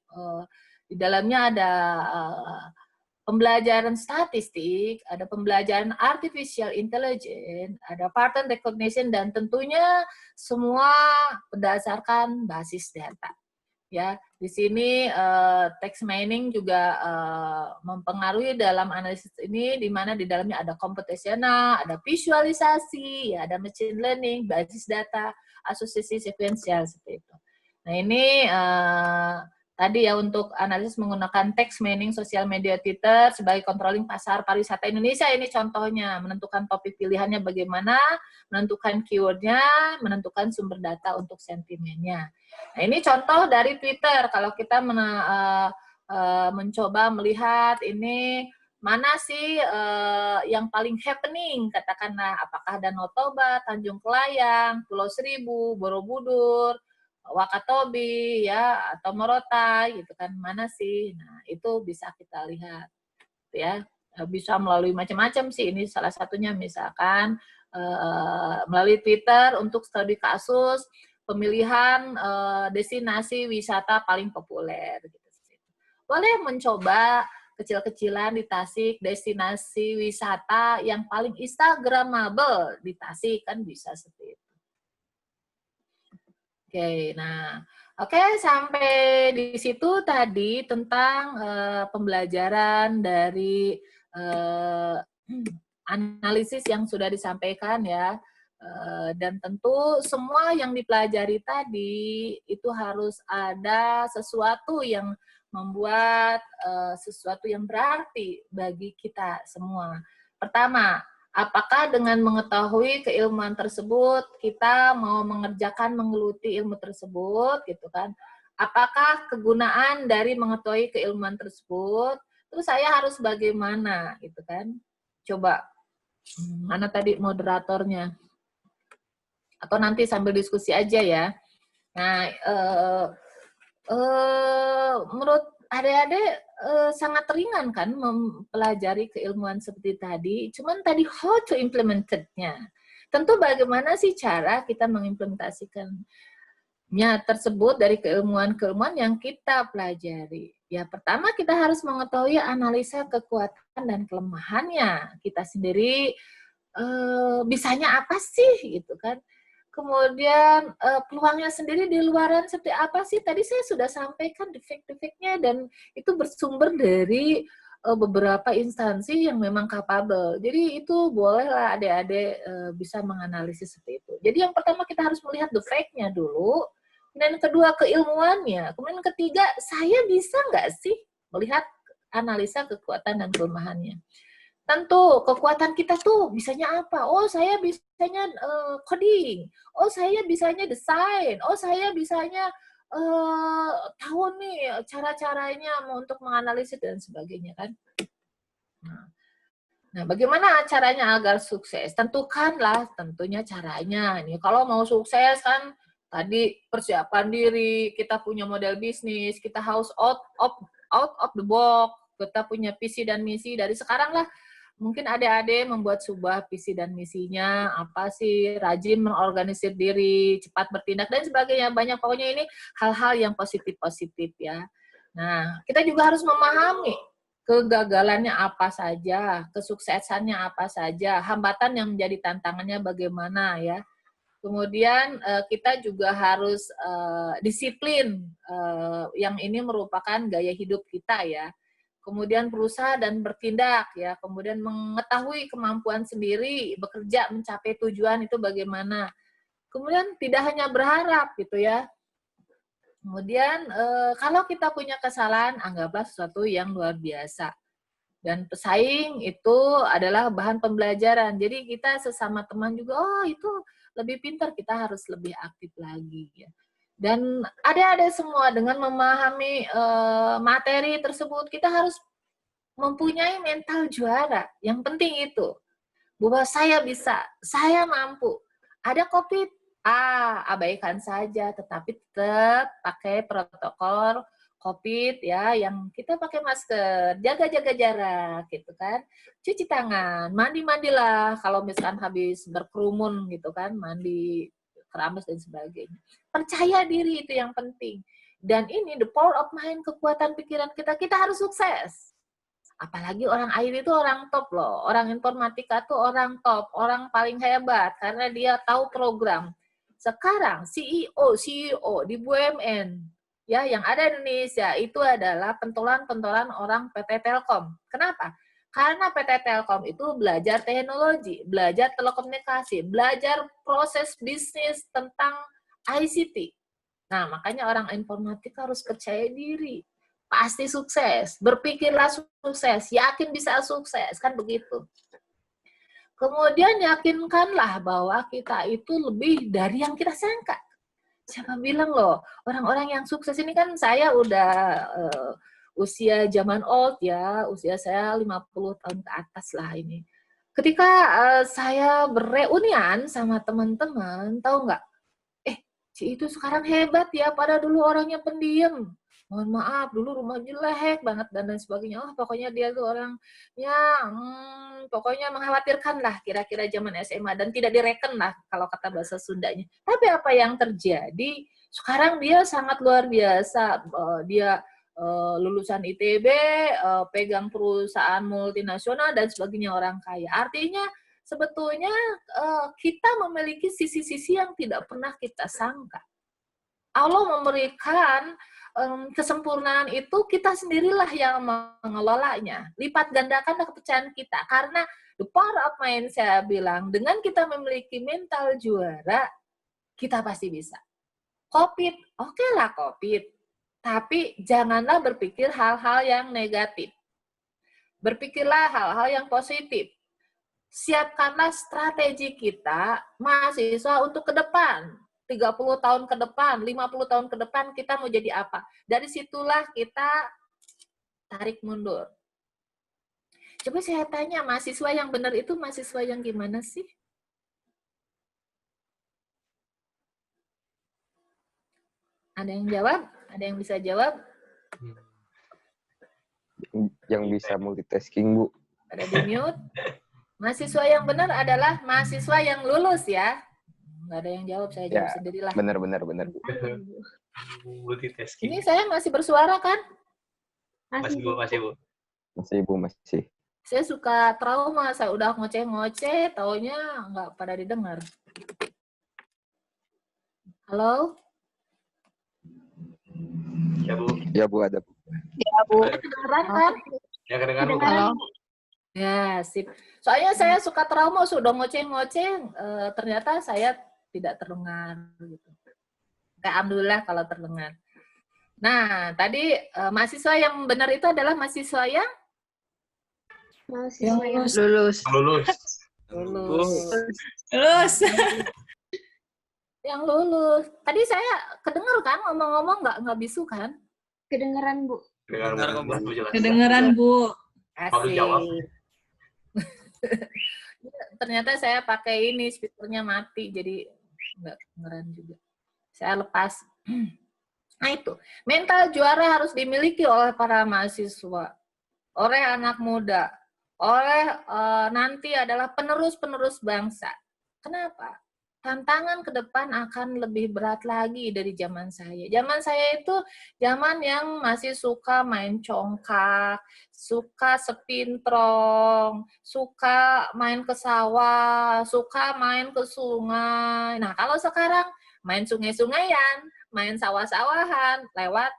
di dalamnya ada pembelajaran statistik, ada pembelajaran artificial intelligence, ada pattern recognition, dan tentunya semua berdasarkan basis data. Ya, di sini text mining juga mempengaruhi dalam analisis ini, di mana di dalamnya ada komputasional, ada visualisasi, ya, ada machine learning, basis data, asosiasi sekuensial seperti itu. Nah, ini tadi ya untuk analisis menggunakan text mining sosial media Twitter sebagai controlling pasar pariwisata Indonesia. Ini contohnya, menentukan topik pilihannya bagaimana, menentukan keywordnya, menentukan sumber data untuk sentimennya. Nah, ini contoh dari Twitter. Kalau kita mencoba melihat ini mana sih yang paling happening, katakanlah apakah Danau Toba, Tanjung Kelayang, Pulau Seribu, Borobudur, Wakatobi ya, atau Morotai gitu kan, mana sih? Nah, itu bisa kita lihat ya, bisa melalui macam-macam sih. Ini salah satunya, misalkan melalui Twitter untuk studi kasus pemilihan destinasi wisata paling populer gitu. Boleh mencoba kecil-kecilan di Tasik, destinasi wisata yang paling instagramable di Tasik, kan bisa seperti itu. Oke, nah, sampai di situ tadi tentang pembelajaran dari analisis yang sudah disampaikan ya, dan tentu semua yang dipelajari tadi itu harus ada sesuatu yang membuat sesuatu yang berarti bagi kita semua. Pertama, apakah dengan mengetahui keilmuan tersebut, kita mau menggeluti ilmu tersebut, gitu kan? Apakah kegunaan dari mengetahui keilmuan tersebut, terus saya harus bagaimana, gitu kan? Coba, mana tadi moderatornya? Atau nanti sambil diskusi aja ya. Nah, menurut adik-adik sangat ringan kan mempelajari keilmuan seperti tadi, cuman tadi how to implemented-nya. Tentu bagaimana sih cara kita mengimplementasikannya tersebut dari keilmuan-keilmuan yang kita pelajari. Ya, pertama kita harus mengetahui analisa kekuatan dan kelemahannya. Kita sendiri bisanya apa sih gitu kan. Kemudian peluangnya sendiri di luaran seperti apa sih? Tadi saya sudah sampaikan defek-defeknya, dan itu bersumber dari beberapa instansi yang memang capable. Jadi itu bolehlah adik-adik bisa menganalisis seperti itu. Jadi yang pertama kita harus melihat defeknya dulu, dan kedua keilmuannya. Kemudian ketiga, saya bisa nggak sih melihat analisa kekuatan dan kelemahannya. Tentu kekuatan kita tuh bisanya apa? Oh, saya bisanya coding. Oh, saya bisanya desain. Oh, saya bisanya tahu nih cara-caranya untuk menganalisis dan sebagainya kan. Nah, bagaimana caranya agar sukses? Tentukanlah tentunya caranya. Nih, kalau mau sukses kan tadi persiapan diri, kita punya model bisnis, kita harus out of the box, kita punya visi dan misi dari sekarang lah. Mungkin adik-adik membuat sebuah visi dan misinya, apa sih, rajin mengorganisir diri, cepat bertindak, dan sebagainya. Banyak, pokoknya ini hal-hal yang positif-positif ya. Nah, kita juga harus memahami kegagalannya apa saja, kesuksesannya apa saja, hambatan yang menjadi tantangannya bagaimana ya. Kemudian kita juga harus disiplin, yang ini merupakan gaya hidup kita ya. Kemudian berusaha dan bertindak ya, kemudian mengetahui kemampuan sendiri, bekerja mencapai tujuan itu bagaimana. Kemudian tidak hanya berharap gitu ya. Kemudian kalau kita punya kesalahan, anggaplah sesuatu yang luar biasa. Dan pesaing itu adalah bahan pembelajaran. Jadi kita sesama teman juga, oh itu lebih pintar, kita harus lebih aktif lagi. Ya. Dan adik-adik semua dengan memahami materi tersebut, kita harus mempunyai mental juara. Yang penting itu, bahwa saya bisa, saya mampu. Ada COVID, abaikan saja, tetapi tetap pakai protokol COVID ya, yang kita pakai masker, jaga-jaga jarak gitu kan, cuci tangan, mandi-mandilah kalau misalkan habis berkerumun gitu kan, mandi keramas dan sebagainya. Percaya diri itu yang penting. Dan ini the power of mind, kekuatan pikiran kita harus sukses. Apalagi orang IT itu orang top loh, orang informatika tuh orang top, orang paling hebat karena dia tahu program. Sekarang CEO di BUMN ya yang ada di Indonesia itu adalah pentolan-pentolan orang PT Telkom. Kenapa? Karena PT Telkom itu belajar teknologi, belajar telekomunikasi, belajar proses bisnis tentang ICT. Nah, makanya orang informatika harus percaya diri. Pasti sukses, berpikirlah sukses, yakin bisa sukses, kan begitu. Kemudian yakinkanlah bahwa kita itu lebih dari yang kita sangka. Siapa bilang loh, orang-orang yang sukses ini kan saya udah usia zaman old ya, usia saya 50 tahun ke atas lah ini. Ketika saya bereunian sama teman-teman, tahu nggak? Si itu sekarang hebat ya, pada dulu orangnya pendiam. Mohon maaf, dulu rumah jelek banget dan lain sebagainya. Oh, pokoknya dia tuh orangnya, pokoknya mengkhawatirkan lah kira-kira zaman SMA dan tidak direken lah kalau kata bahasa Sundanya. Tapi apa yang terjadi? Sekarang dia sangat luar biasa. Dia lulusan ITB, pegang perusahaan multinasional dan sebagainya, orang kaya. Artinya sebetulnya kita memiliki sisi-sisi yang tidak pernah kita sangka. Allah memberikan kesempurnaan itu, kita sendirilah yang mengelolanya. Lipat gandakan kepercayaan kita. Karena the power of mind, saya bilang, dengan kita memiliki mental juara, kita pasti bisa. COVID, oke lah COVID. Tapi janganlah berpikir hal-hal yang negatif. Berpikirlah hal-hal yang positif. Siapkanlah strategi kita, mahasiswa, untuk ke depan. 30 tahun ke depan, 50 tahun ke depan, kita mau jadi apa? Dari situlah kita tarik mundur. Coba saya tanya, mahasiswa yang benar itu mahasiswa yang gimana sih? Ada yang jawab? Ada yang bisa jawab? Yang bisa multitasking, Bu. Ada di mute? Mahasiswa yang benar adalah mahasiswa yang lulus ya. Nggak ada yang jawab, saya jawab sendirilah. Benar, Bu. Multitasking. Ini saya masih bersuara kan? Masih, Bu. Masih. Saya suka trauma, saya udah ngoceh-ngoceh, taunya nggak pada didengar. Halo? Ya, Bu, ada, Bu. Ya, Bu. Kedengeran kan? Ya, kedengaran, Bu. Halo. Ya, sip. Soalnya saya suka trauma, sudah ngoceh-ngoceh, ternyata saya tidak terdengar. Gitu. Alhamdulillah kalau terdengar. Nah, tadi mahasiswa yang benar itu adalah mahasiswa yang Lulus. lulus. Yang lulus. Tadi saya kedengar kan ngomong-ngomong nggak bisu kan? Kedengeran, Bu. Kedengeran, Bu. Asik. Ternyata saya pakai ini speakernya mati, jadi nggak kedengeran juga. Saya lepas. Nah itu, mental juara harus dimiliki oleh para mahasiswa, oleh anak muda, oleh nanti adalah penerus-penerus bangsa. Kenapa? Tantangan ke depan akan lebih berat lagi dari zaman saya. Zaman saya itu zaman yang masih suka main congkak, suka sepintrong, suka main ke sawah, suka main ke sungai. Nah, kalau sekarang main sungai-sungaian, main sawah-sawahan lewat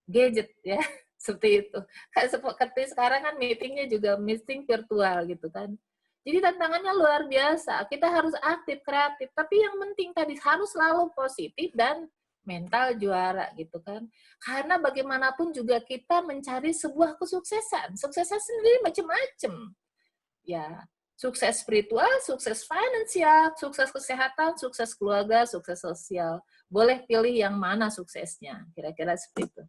gadget ya, seperti itu. Kayak seperti sekarang kan meetingnya juga meeting virtual gitu kan. Jadi tantangannya luar biasa. Kita harus aktif, kreatif. Tapi yang penting tadi harus selalu positif dan mental juara gitu kan. Karena bagaimanapun juga kita mencari sebuah kesuksesan. Suksesan sendiri macam-macam. Ya, sukses spiritual, sukses finansial, sukses kesehatan, sukses keluarga, sukses sosial. Boleh pilih yang mana suksesnya. Kira-kira seperti itu.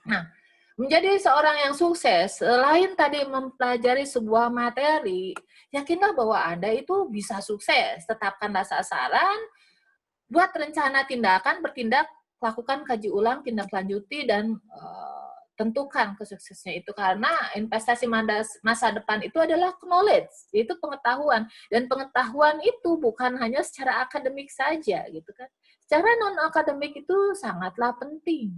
Nah, menjadi seorang yang sukses, selain tadi mempelajari sebuah materi, yakinlah bahwa Anda itu bisa sukses. Tetapkanlah sasaran, buat rencana tindakan, bertindak, lakukan kaji ulang, tindak lanjuti, dan tentukan kesuksesnya itu. Karena investasi masa depan itu adalah knowledge, itu pengetahuan. Dan pengetahuan itu bukan hanya secara akademik saja, gitu kan. Secara non-akademik itu sangatlah penting.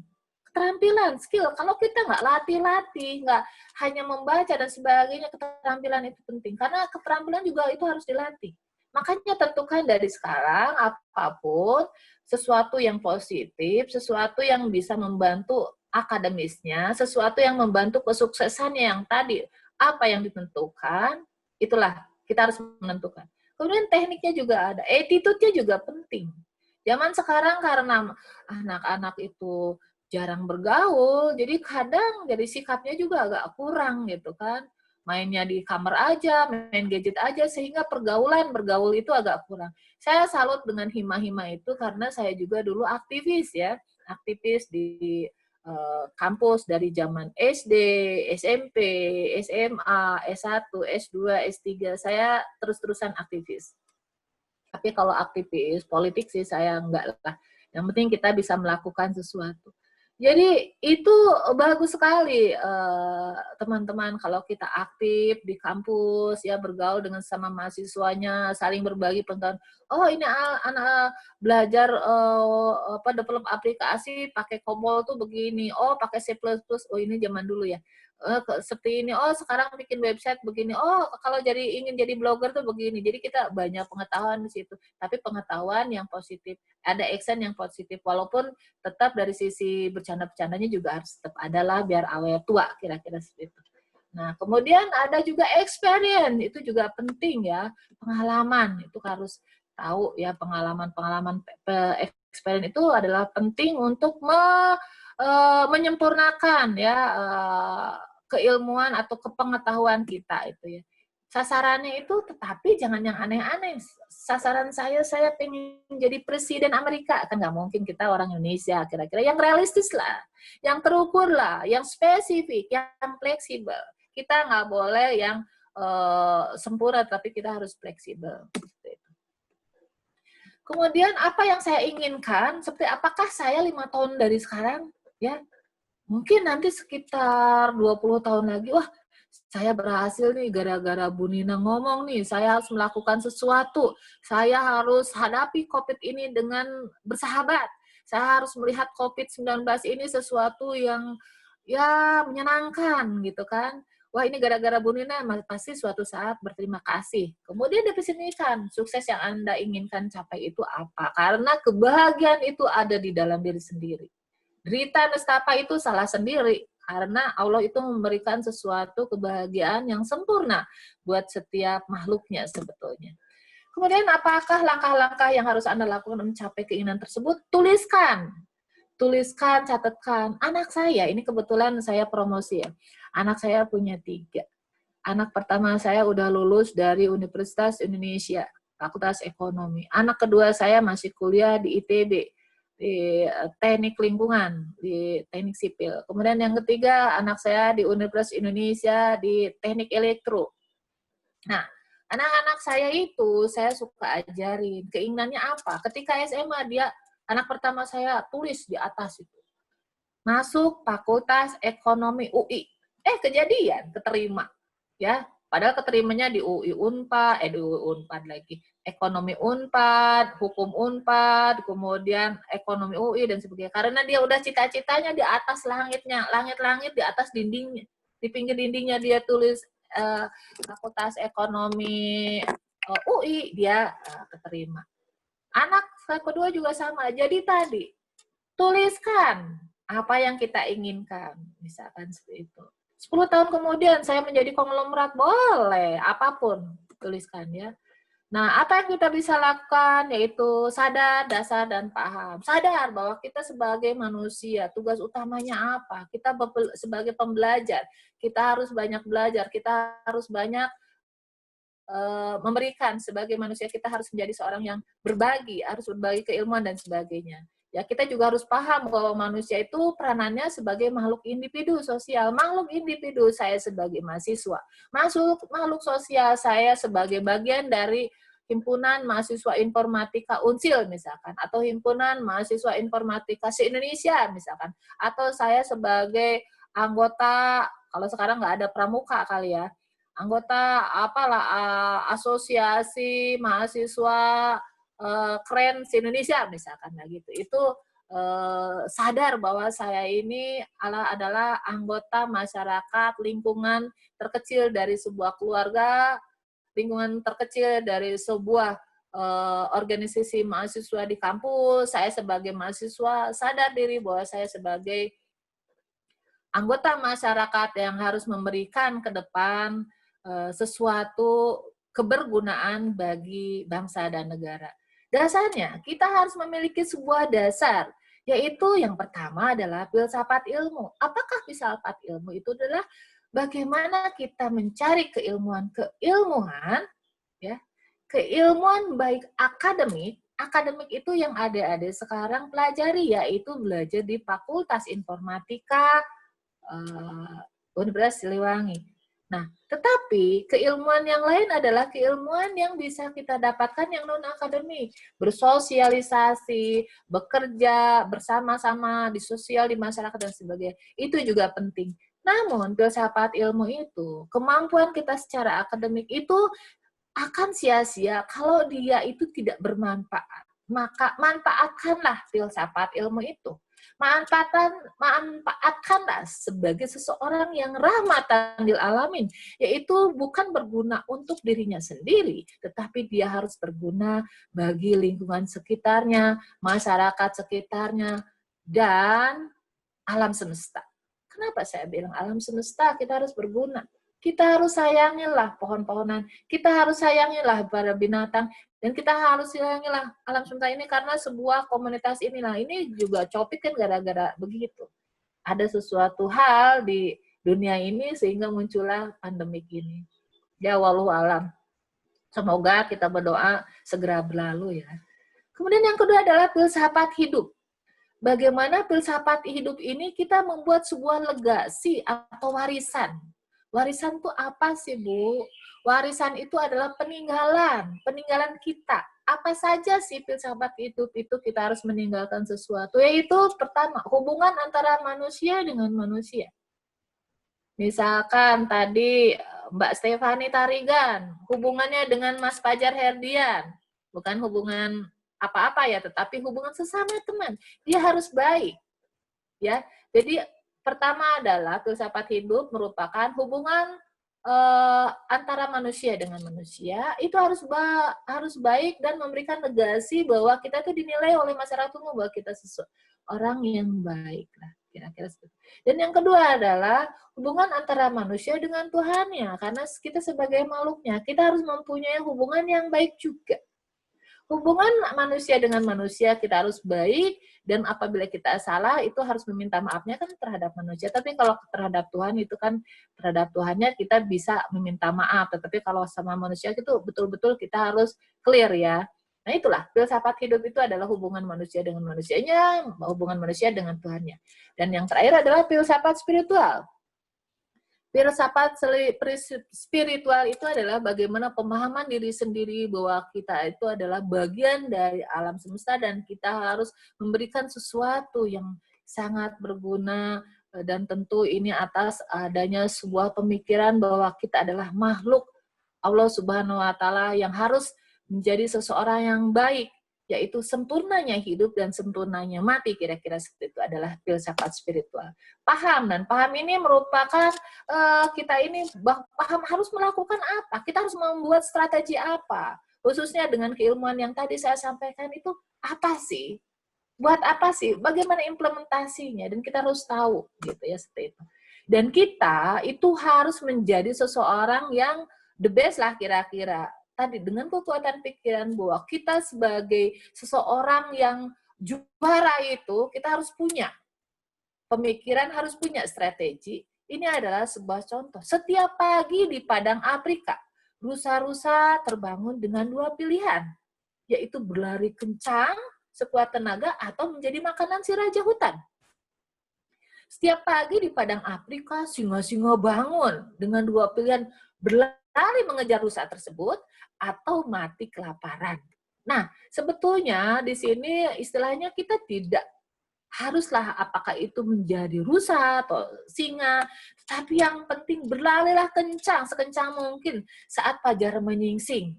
Keterampilan, skill. Kalau kita nggak latih-latih, nggak hanya membaca dan sebagainya, keterampilan itu penting. Karena keterampilan juga itu harus dilatih. Makanya tentukan dari sekarang, apapun, sesuatu yang positif, sesuatu yang bisa membantu akademisnya, sesuatu yang membantu kesuksesannya yang tadi, apa yang ditentukan, itulah kita harus menentukan. Kemudian tekniknya juga ada, attitude-nya juga penting. Zaman sekarang karena anak-anak itu jarang bergaul, jadi kadang dari sikapnya juga agak kurang gitu kan. Mainnya di kamar aja, main gadget aja, sehingga bergaul itu agak kurang. Saya salut dengan hima-hima itu karena saya juga dulu aktivis ya, aktivis di kampus dari zaman SD, SMP, SMA, S1, S2, S3, saya terus-terusan aktivis. Tapi kalau aktivis politik sih saya enggak lah. Yang penting kita bisa melakukan sesuatu. Jadi itu bagus sekali teman-teman kalau kita aktif di kampus ya, bergaul dengan sama mahasiswanya, saling berbagi pengetahuan. Oh ini anak belajar develop aplikasi pakai COBOL tuh begini. Oh pakai C++. Oh ini zaman dulu ya. Seperti ini. Oh sekarang bikin website begini. Oh kalau ingin jadi blogger tuh begini. Jadi kita banyak pengetahuan di situ. Tapi pengetahuan yang positif. Ada action yang positif. Walaupun tetap dari sisi bercanda-bercandanya juga harus tetap ada lah biar awet tua, kira-kira seperti itu. Nah, kemudian ada juga experience, itu juga penting ya, pengalaman, itu harus tahu ya, pengalaman experience itu adalah penting untuk menyempurnakan ya keilmuan atau kepengetahuan kita itu ya. Sasarannya itu tetapi jangan yang aneh-aneh. Sasaran saya pengen jadi presiden Amerika, kan nggak mungkin, kita orang Indonesia, kira-kira yang realistis lah, yang terukur lah, yang spesifik, yang fleksibel. Kita nggak boleh yang sempurna, tapi kita harus fleksibel. Kemudian apa yang saya inginkan, seperti apakah saya 5 tahun dari sekarang, ya mungkin nanti sekitar 20 tahun lagi, wah saya berhasil nih gara-gara Bu Nina ngomong nih, saya harus melakukan sesuatu, saya harus hadapi COVID ini dengan bersahabat, saya harus melihat COVID-19 ini sesuatu yang ya menyenangkan gitu kan. Wah ini gara-gara Bu Nina, pasti suatu saat berterima kasih. Kemudian definisikan sukses yang Anda inginkan capai itu apa, karena kebahagiaan itu ada di dalam diri sendiri. Derita nestapa itu salah sendiri, karena Allah itu memberikan sesuatu kebahagiaan yang sempurna buat setiap makhluknya sebetulnya. Kemudian apakah langkah-langkah yang harus Anda lakukan untuk mencapai keinginan tersebut? Tuliskan, catatkan. Anak saya, ini kebetulan saya promosi ya, anak saya punya 3. Anak pertama saya udah lulus dari Universitas Indonesia. Fakultas Ekonomi. Anak kedua saya masih kuliah di ITB, di Teknik Lingkungan, di Teknik Sipil. Kemudian yang ketiga, anak saya di Universitas Indonesia di Teknik Elektro. Nah, anak-anak saya itu saya suka ajarin. Keinginannya apa? Ketika SMA anak pertama saya tulis di atas itu. Masuk Fakultas Ekonomi UI. Kejadian, keterima. Ya, padahal keterimanya di UI Unpad, di UI Unpad lagi. Ekonomi Unpad, Hukum Unpad, kemudian Ekonomi UI dan sebagainya. Karena dia udah cita-citanya di atas langitnya, langit-langit di atas dindingnya. Di pinggir dindingnya dia tulis Fakultas Ekonomi UI, dia keterima. Anak saya kedua juga sama. Jadi tadi, tuliskan apa yang kita inginkan. Misalkan seperti itu. 10 tahun kemudian saya menjadi konglomerat, boleh, apapun, tuliskan ya. Nah, apa yang kita bisa lakukan, yaitu sadar, dasar, dan paham. Sadar bahwa kita sebagai manusia, tugas utamanya apa? Kita sebagai pembelajar, kita harus banyak belajar, kita harus banyak memberikan. Sebagai manusia, kita harus menjadi seorang yang berbagi, harus berbagi keilmuan dan sebagainya. Ya, kita juga harus paham bahwa manusia itu peranannya sebagai makhluk individu sosial. Makhluk individu saya sebagai mahasiswa. Makhluk sosial saya sebagai bagian dari Himpunan Mahasiswa Informatika Unsil misalkan. Atau Himpunan Mahasiswa Informatika se-Indonesia misalkan. Atau saya sebagai anggota, kalau sekarang nggak ada pramuka kali ya, anggota asosiasi mahasiswa keren se-Indonesia misalkan gitu. Itu sadar bahwa saya ini adalah anggota masyarakat lingkungan terkecil dari sebuah keluarga, lingkungan terkecil dari sebuah organisasi mahasiswa di kampus. Saya sebagai mahasiswa sadar diri bahwa saya sebagai anggota masyarakat yang harus memberikan ke depan sesuatu kebergunaan bagi bangsa dan negara. Dasarnya, kita harus memiliki sebuah dasar, yaitu yang pertama adalah filsafat ilmu. Apakah filsafat ilmu? Itu adalah bagaimana kita mencari keilmuan, ya, keilmuan baik akademik itu yang adik-adik sekarang pelajari, yaitu belajar di Fakultas Informatika Universitas Siliwangi. Nah, tetapi keilmuan yang lain adalah keilmuan yang bisa kita dapatkan yang non-akademik. Bersosialisasi, bekerja, bersama-sama, di sosial, di masyarakat, dan sebagainya. Itu juga penting. Namun, filsafat ilmu itu, kemampuan kita secara akademik itu akan sia-sia kalau dia itu tidak bermanfaat. Maka manfaatkanlah filsafat ilmu itu. Manfaatkanlah sebagai seseorang yang rahmatan lil alamin, yaitu bukan berguna untuk dirinya sendiri, tetapi dia harus berguna bagi lingkungan sekitarnya, masyarakat sekitarnya, dan alam semesta. Kenapa saya bilang alam semesta? Kita harus berguna. Kita harus sayangilah pohon-pohonan, kita harus sayangilah para binatang, dan kita harus sayangilah alam semesta ini karena sebuah komunitas inilah. Ini juga Copik kan gara-gara begitu. Ada sesuatu hal di dunia ini sehingga muncullah pandemik ini. Ya wallahu alam. Semoga kita berdoa segera berlalu ya. Kemudian yang kedua adalah filsafat hidup. Bagaimana filsafat hidup ini kita membuat sebuah legasi atau warisan. Warisan itu apa sih, Bu? Warisan itu adalah peninggalan kita. Apa saja sih filsafat hidup itu kita harus meninggalkan sesuatu? Yaitu pertama, hubungan antara manusia dengan manusia. Misalkan tadi Mbak Stefani Tarigan, hubungannya dengan Mas Fajar Herdian. Bukan hubungan apa-apa ya, tetapi hubungan sesama teman. Dia harus baik. Ya, jadi pertama adalah filsafat hidup merupakan hubungan antara manusia dengan manusia. Itu harus baik dan memberikan legasi bahwa kita itu dinilai oleh masyarakat umum bahwa kita orang yang baik lah, kira-kira seperti itu. Dan yang kedua adalah hubungan antara manusia dengan Tuhannya, karena kita sebagai makhluknya kita harus mempunyai hubungan yang baik juga. hubungan manusia dengan manusia kita harus baik, dan apabila kita salah itu harus meminta maafnya kan terhadap manusia. Tapi kalau terhadap Tuhan itu kan terhadap Tuhannya kita bisa meminta maaf. Tetapi kalau sama manusia itu betul-betul kita harus clear ya. Nah itulah, filsafat hidup itu adalah hubungan manusia dengan manusianya, hubungan manusia dengan Tuhannya. Dan yang terakhir adalah filsafat spiritual. Filsafat spiritual itu adalah bagaimana pemahaman diri sendiri bahwa kita itu adalah bagian dari alam semesta dan kita harus memberikan sesuatu yang sangat berguna, dan tentu ini atas adanya sebuah pemikiran bahwa kita adalah makhluk Allah Subhanahu wa Ta'ala yang harus menjadi seseorang yang baik, yaitu sempurnanya hidup dan sempurnanya mati, kira-kira seperti itu adalah filsafat spiritual. Paham, dan paham ini merupakan kita ini paham harus melakukan apa, kita harus membuat strategi apa, khususnya dengan keilmuan yang tadi saya sampaikan itu apa sih, buat apa sih, bagaimana implementasinya, dan kita harus tahu gitu ya seperti itu. Dan kita itu harus menjadi seseorang yang the best lah kira-kira. Tadi dengan kekuatan pikiran bahwa kita sebagai seseorang yang juara itu kita harus punya pemikiran, harus punya strategi. Ini adalah sebuah contoh. Setiap pagi di padang Afrika, rusa-rusa terbangun dengan dua pilihan, yaitu berlari kencang sekuat tenaga atau menjadi makanan si raja hutan. Setiap pagi di padang Afrika, singa-singa bangun dengan dua pilihan, berlari mengejar rusa tersebut atau mati kelaparan. Nah, sebetulnya di sini istilahnya kita tidak haruslah apakah itu menjadi rusa atau singa, tapi yang penting berlarilah kencang, sekencang mungkin saat fajar menyingsing.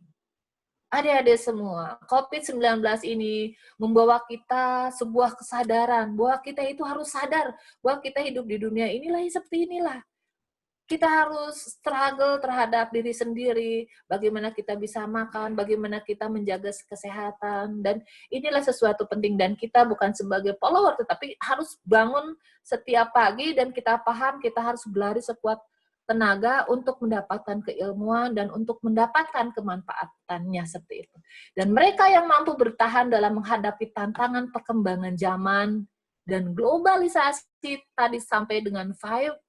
Adik-adik semua, COVID-19 ini membawa kita sebuah kesadaran bahwa kita itu harus sadar bahwa kita hidup di dunia inilah seperti inilah. Kita harus struggle terhadap diri sendiri, bagaimana kita bisa makan, bagaimana kita menjaga kesehatan, dan inilah sesuatu penting, dan kita bukan sebagai follower, tetapi harus bangun setiap pagi, dan kita paham kita harus berlari sekuat tenaga untuk mendapatkan keilmuan dan untuk mendapatkan kemanfaatannya seperti itu. Dan mereka yang mampu bertahan dalam menghadapi tantangan perkembangan zaman dan globalisasi tadi sampai dengan 5.0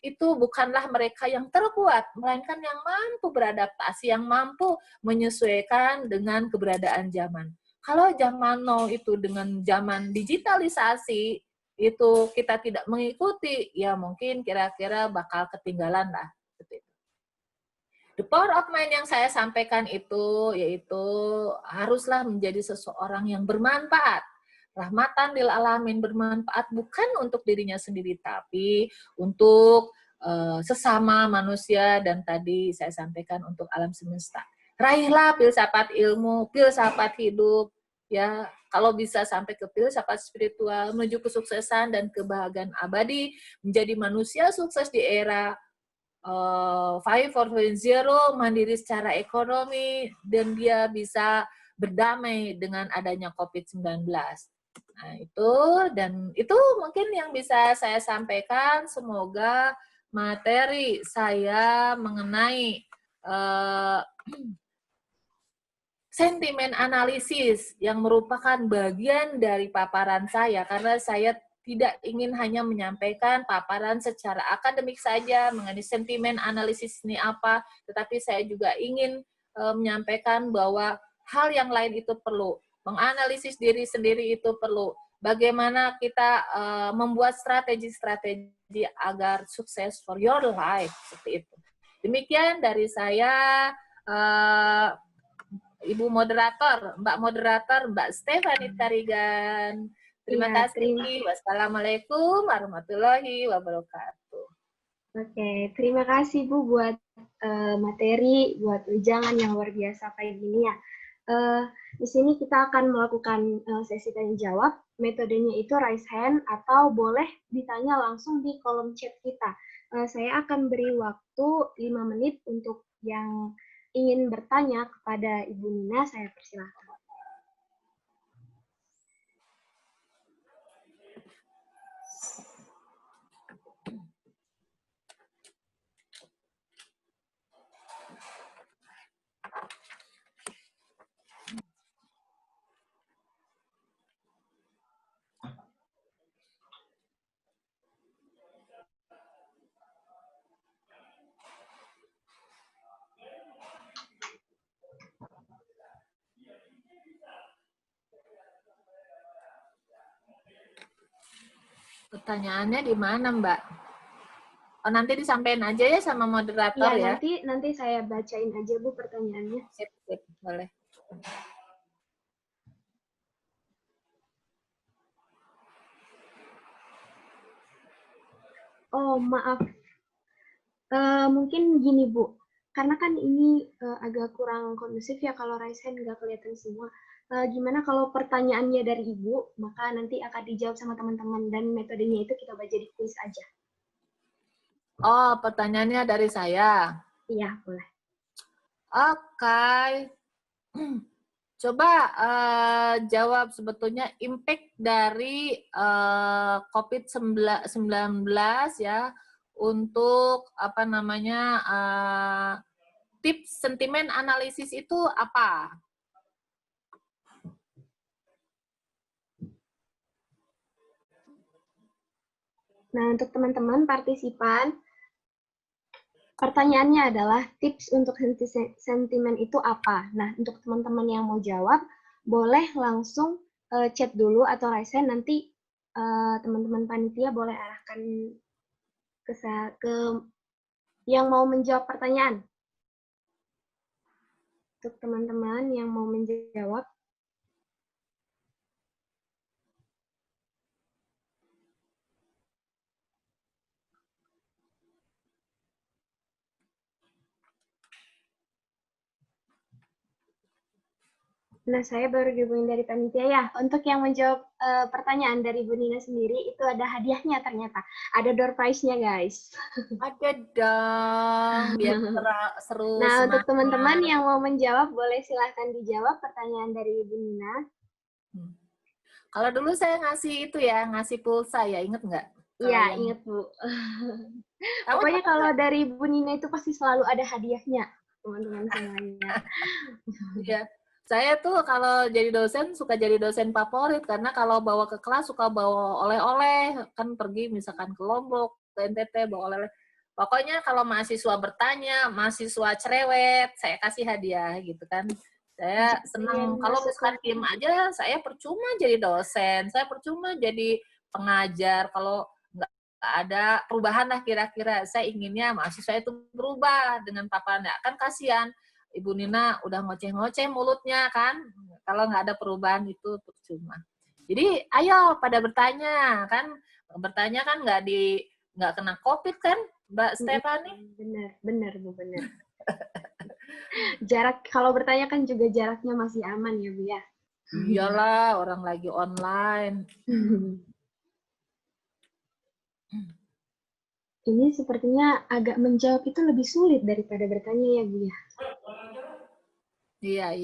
itu bukanlah mereka yang terkuat, melainkan yang mampu beradaptasi, yang mampu menyesuaikan dengan keberadaan zaman. Kalau zaman now itu dengan zaman digitalisasi, itu kita tidak mengikuti, ya mungkin kira-kira bakal ketinggalan lah. The power of mind yang saya sampaikan itu, yaitu haruslah menjadi seseorang yang bermanfaat. Rahmatan lil alamin, bermanfaat bukan untuk dirinya sendiri, tapi untuk sesama manusia, dan tadi saya sampaikan untuk alam semesta. Raihlah filsafat ilmu, filsafat hidup, ya kalau bisa sampai ke filsafat spiritual, menuju kesuksesan dan kebahagiaan abadi, menjadi manusia sukses di era 5.0, mandiri secara ekonomi, dan dia bisa berdamai dengan adanya COVID-19. Nah, itu mungkin yang bisa saya sampaikan. Semoga materi saya mengenai sentimen analisis yang merupakan bagian dari paparan saya, karena saya tidak ingin hanya menyampaikan paparan secara akademik saja mengenai sentimen analisis ini apa, tetapi saya juga ingin menyampaikan bahwa hal yang lain itu perlu. Menganalisis diri sendiri itu perlu. Bagaimana kita membuat strategi-strategi agar sukses for your life, seperti itu. Demikian dari saya, Ibu Moderator, Mbak Stephanie Tarigan. Terima kasih. Wassalamualaikum warahmatullahi wabarakatuh. Oke, terima kasih Bu buat materi, buat ujangan yang luar biasa kayak gini ya. Di sini kita akan melakukan sesi tanya jawab. Metodenya itu raise hand atau boleh ditanya langsung di kolom chat kita. Saya akan beri waktu 5 menit untuk yang ingin bertanya kepada Ibu Nina, saya persilahkan. Pertanyaannya di mana, Mbak? Oh, nanti disampaikan aja ya sama moderator ya. Nanti saya bacain aja Bu pertanyaannya. Sip, boleh. Oh, maaf. Mungkin gini, Bu. Karena kan ini agak kurang kondusif ya kalau raise hand nggak kelihatan semua. Gimana kalau pertanyaannya dari Ibu, maka nanti akan dijawab sama teman-teman dan metodenya itu kita baca di kuis aja. Oh, pertanyaannya dari saya. Iya, boleh. Oke. Coba jawab sebetulnya impact dari COVID-19 ya untuk tips sentimen analisis itu apa? Nah, untuk teman-teman partisipan, pertanyaannya adalah tips untuk sentimen itu apa? Nah, untuk teman-teman yang mau jawab, boleh langsung chat dulu atau raise hand, nanti teman-teman panitia boleh arahkan ke yang mau menjawab pertanyaan. Untuk teman-teman yang mau menjawab, nah, saya baru dihubungin dari panitia ya. Untuk yang menjawab pertanyaan dari Bu Nina sendiri, itu ada hadiahnya ternyata. Ada door prize-nya, guys. Ada dong, biar seru. Nah, untuk teman-teman yang mau menjawab, boleh silahkan dijawab pertanyaan dari Bu Nina. Kalau dulu saya ngasih itu ya, ngasih pulsa ya, inget nggak? Iya, inget Bu. Pokoknya kalau dari Bu Nina itu pasti selalu ada hadiahnya, teman-teman semuanya. Iya. Saya tuh kalau jadi dosen suka jadi dosen favorit karena kalau bawa ke kelas suka bawa oleh-oleh, kan pergi misalkan ke Lombok, ke NTT bawa oleh-oleh. Pokoknya kalau mahasiswa bertanya, mahasiswa cerewet, saya kasih hadiah gitu kan. Saya senang. Kalau misalkan diem aja, saya percuma jadi dosen, saya percuma jadi pengajar. Kalau nggak ada perubahan lah kira-kira, saya inginnya mahasiswa itu berubah dengan paparannya. Kan kasihan. Ibu Nina udah ngoceh-ngoceh mulutnya kan, kalau nggak ada perubahan itu percuma. Jadi ayo pada bertanya kan nggak kena COVID kan, Mbak Stephanie? Benar Bu, benar. Jarak kalau bertanya kan juga jaraknya masih aman ya Bu ya. Iyalah, orang lagi online. Ini sepertinya agak menjawab itu lebih sulit daripada bertanya ya Bu ya. Iya.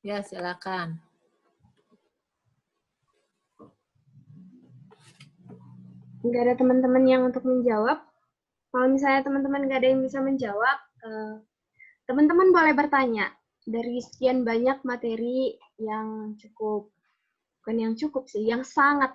Ya, silakan. Nggak ada teman-teman yang untuk menjawab. Kalau misalnya teman-teman nggak ada yang bisa menjawab, teman-teman boleh bertanya. Dari sekian banyak materi yang yang sangat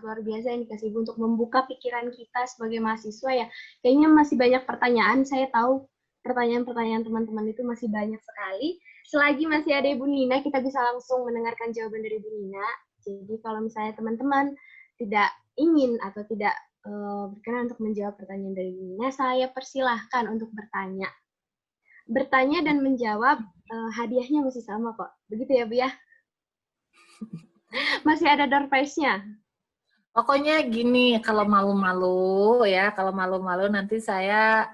luar biasa yang dikasih Ibu untuk membuka pikiran kita sebagai mahasiswa ya. Kayaknya masih banyak pertanyaan. Saya tahu pertanyaan-pertanyaan teman-teman itu masih banyak sekali. Selagi masih ada Ibu Nina, kita bisa langsung mendengarkan jawaban dari Ibu Nina. Jadi kalau misalnya teman-teman tidak ingin atau tidak berkenan untuk menjawab pertanyaan dari Ibu Nina, saya persilahkan untuk bertanya. Bertanya dan menjawab, hadiahnya masih sama kok. Begitu ya Bu ya? Masih ada door prize-nya. Pokoknya gini, kalau malu-malu nanti saya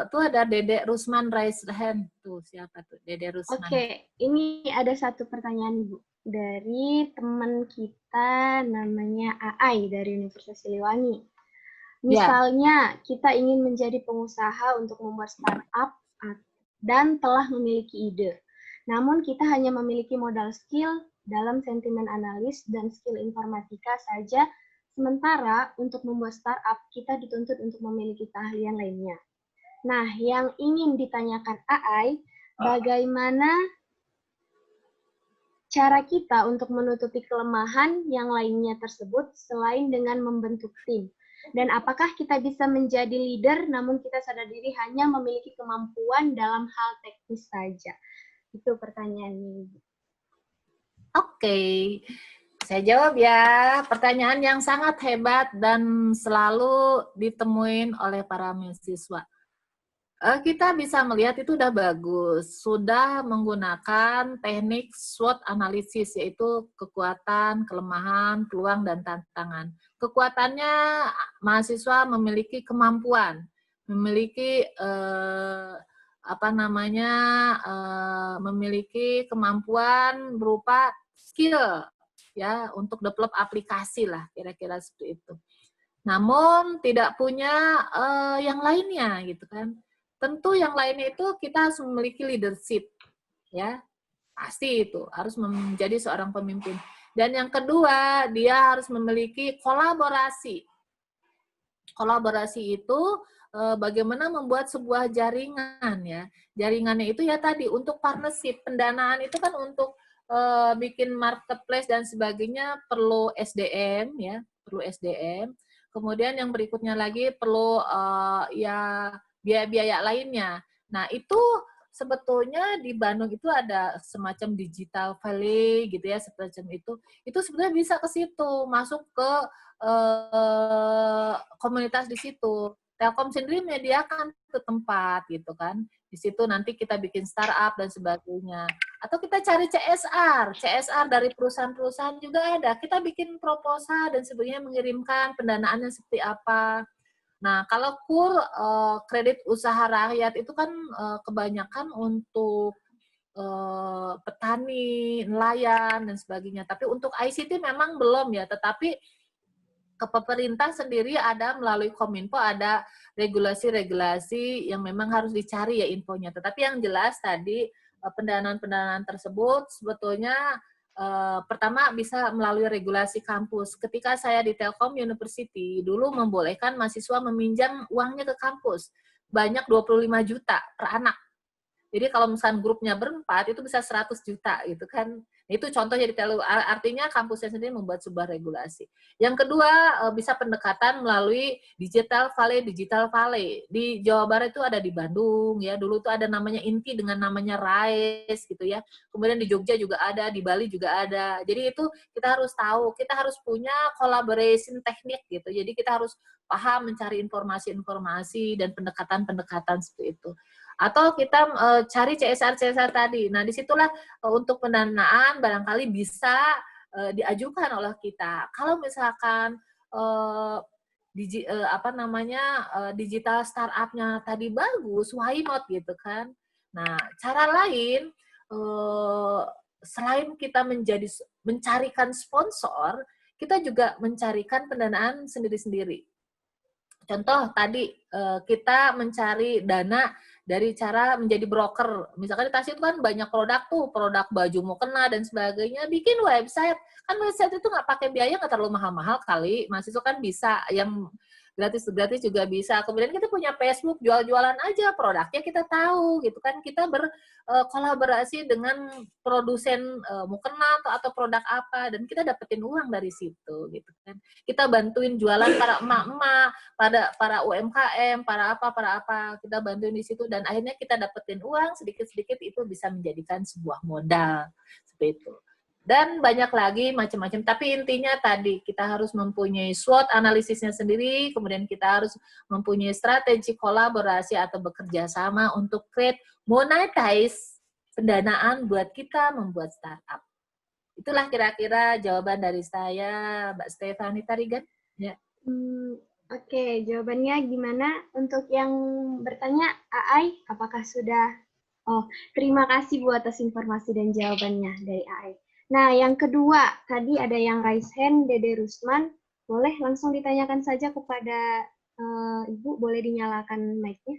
tuh ada Dede Rusman raise hand. Tuh siapa tuh? Dede Rusman. Oke, ini ada satu pertanyaan Bu dari teman kita namanya Aai dari Universitas Siliwangi. Misalnya kita ingin menjadi pengusaha untuk membuat startup dan telah memiliki ide. Namun kita hanya memiliki modal skill dalam sentimen analis dan skill informatika saja, sementara untuk membuat startup kita dituntut untuk memiliki keahlian lainnya. Nah, yang ingin ditanyakan Aai, bagaimana cara kita untuk menutupi kelemahan yang lainnya tersebut selain dengan membentuk tim? Dan apakah kita bisa menjadi leader namun kita sadar diri hanya memiliki kemampuan dalam hal teknis saja? Itu pertanyaannya. Oke. Saya jawab ya, pertanyaan yang sangat hebat dan selalu ditemuin oleh para mahasiswa. Kita bisa melihat itu udah bagus, sudah menggunakan teknik SWOT analisis, yaitu kekuatan, kelemahan, peluang, dan tantangan. Kekuatannya mahasiswa memiliki kemampuan, memiliki memiliki kemampuan berupa skill, ya, untuk develop aplikasi lah, kira-kira seperti itu. Namun tidak punya yang lainnya gitu kan. Tentu yang lainnya itu kita harus memiliki leadership, ya, pasti itu harus menjadi seorang pemimpin. Dan yang kedua, dia harus memiliki kolaborasi. Kolaborasi itu bagaimana membuat sebuah jaringan, ya. Jaringannya itu ya tadi untuk partnership, pendanaan itu kan untuk bikin marketplace dan sebagainya perlu SDM, ya, perlu SDM. Kemudian yang berikutnya lagi perlu ya biaya-biaya lainnya. Nah, itu sebetulnya di Bandung itu ada semacam digital valley gitu ya, semacam itu. Itu sebenarnya bisa ke situ, masuk ke komunitas di situ. Telkom sendiri menyediakan ke tempat gitu kan. Di situ nanti kita bikin startup dan sebagainya. Atau kita cari CSR dari perusahaan-perusahaan juga ada. Kita bikin proposal dan sebagainya, mengirimkan pendanaannya seperti apa. Nah, kalau KUR, kredit usaha rakyat itu kan kebanyakan untuk petani, nelayan, dan sebagainya. Tapi untuk ICT memang belum ya, tetapi ke pemerintah sendiri ada melalui Kominfo ada regulasi-regulasi yang memang harus dicari ya infonya. Tetapi yang jelas tadi pendanaan-pendanaan tersebut sebetulnya pertama bisa melalui regulasi kampus. Ketika saya di Telkom University dulu membolehkan mahasiswa meminjam uangnya ke kampus. Banyak 25 juta per anak. Jadi kalau misalnya grupnya berempat itu bisa 100 juta gitu kan. Itu contoh jadi artinya kampusnya sendiri membuat sebuah regulasi. Yang kedua bisa pendekatan melalui digital valley. Di Jawa Barat itu ada di Bandung ya. Dulu tuh ada namanya INTI dengan namanya RISE gitu ya. Kemudian di Jogja juga ada, di Bali juga ada. Jadi itu kita harus tahu, kita harus punya collaboration teknik gitu. Jadi kita harus paham mencari informasi-informasi dan pendekatan-pendekatan seperti itu. Atau kita cari CSR tadi. Nah, disitulah untuk pendanaan barangkali bisa diajukan oleh kita. Kalau misalkan digital startup-nya tadi bagus, why not gitu kan. Nah, cara lain selain kita mencarikan sponsor, kita juga mencarikan pendanaan sendiri-sendiri. Contoh tadi kita mencari dana dari cara menjadi broker. Misalkan di Tasya itu kan banyak produk tuh, produk baju mukena dan sebagainya. Bikin website. Kan website itu nggak pakai biaya, nggak terlalu mahal-mahal kali. Mahasiswa kan bisa, yang gratis-gratis juga bisa. Kemudian kita punya Facebook, jual-jualan aja produknya kita tahu gitu kan. Kita berkolaborasi dengan produsen mukena atau produk apa dan kita dapetin uang dari situ gitu kan. Kita bantuin jualan para emak-emak, para UMKM, para apa kita bantuin di situ dan akhirnya kita dapetin uang sedikit-sedikit itu bisa menjadikan sebuah modal seperti itu. Dan banyak lagi macam-macam. Tapi intinya tadi kita harus mempunyai SWOT analisisnya sendiri, kemudian kita harus mempunyai strategi kolaborasi atau bekerja sama untuk create monetize pendanaan buat kita membuat startup. Itulah kira-kira jawaban dari saya, Mbak Stefani Tarigan. Ya. Oke, jawabannya gimana? Untuk yang bertanya, Aai, apakah sudah? Oh, terima kasih Bu atas informasi dan jawabannya dari Aai. Nah, yang kedua, tadi ada yang raise hand, Dede Rusman. Boleh langsung ditanyakan saja kepada Ibu, boleh dinyalakan mic-nya.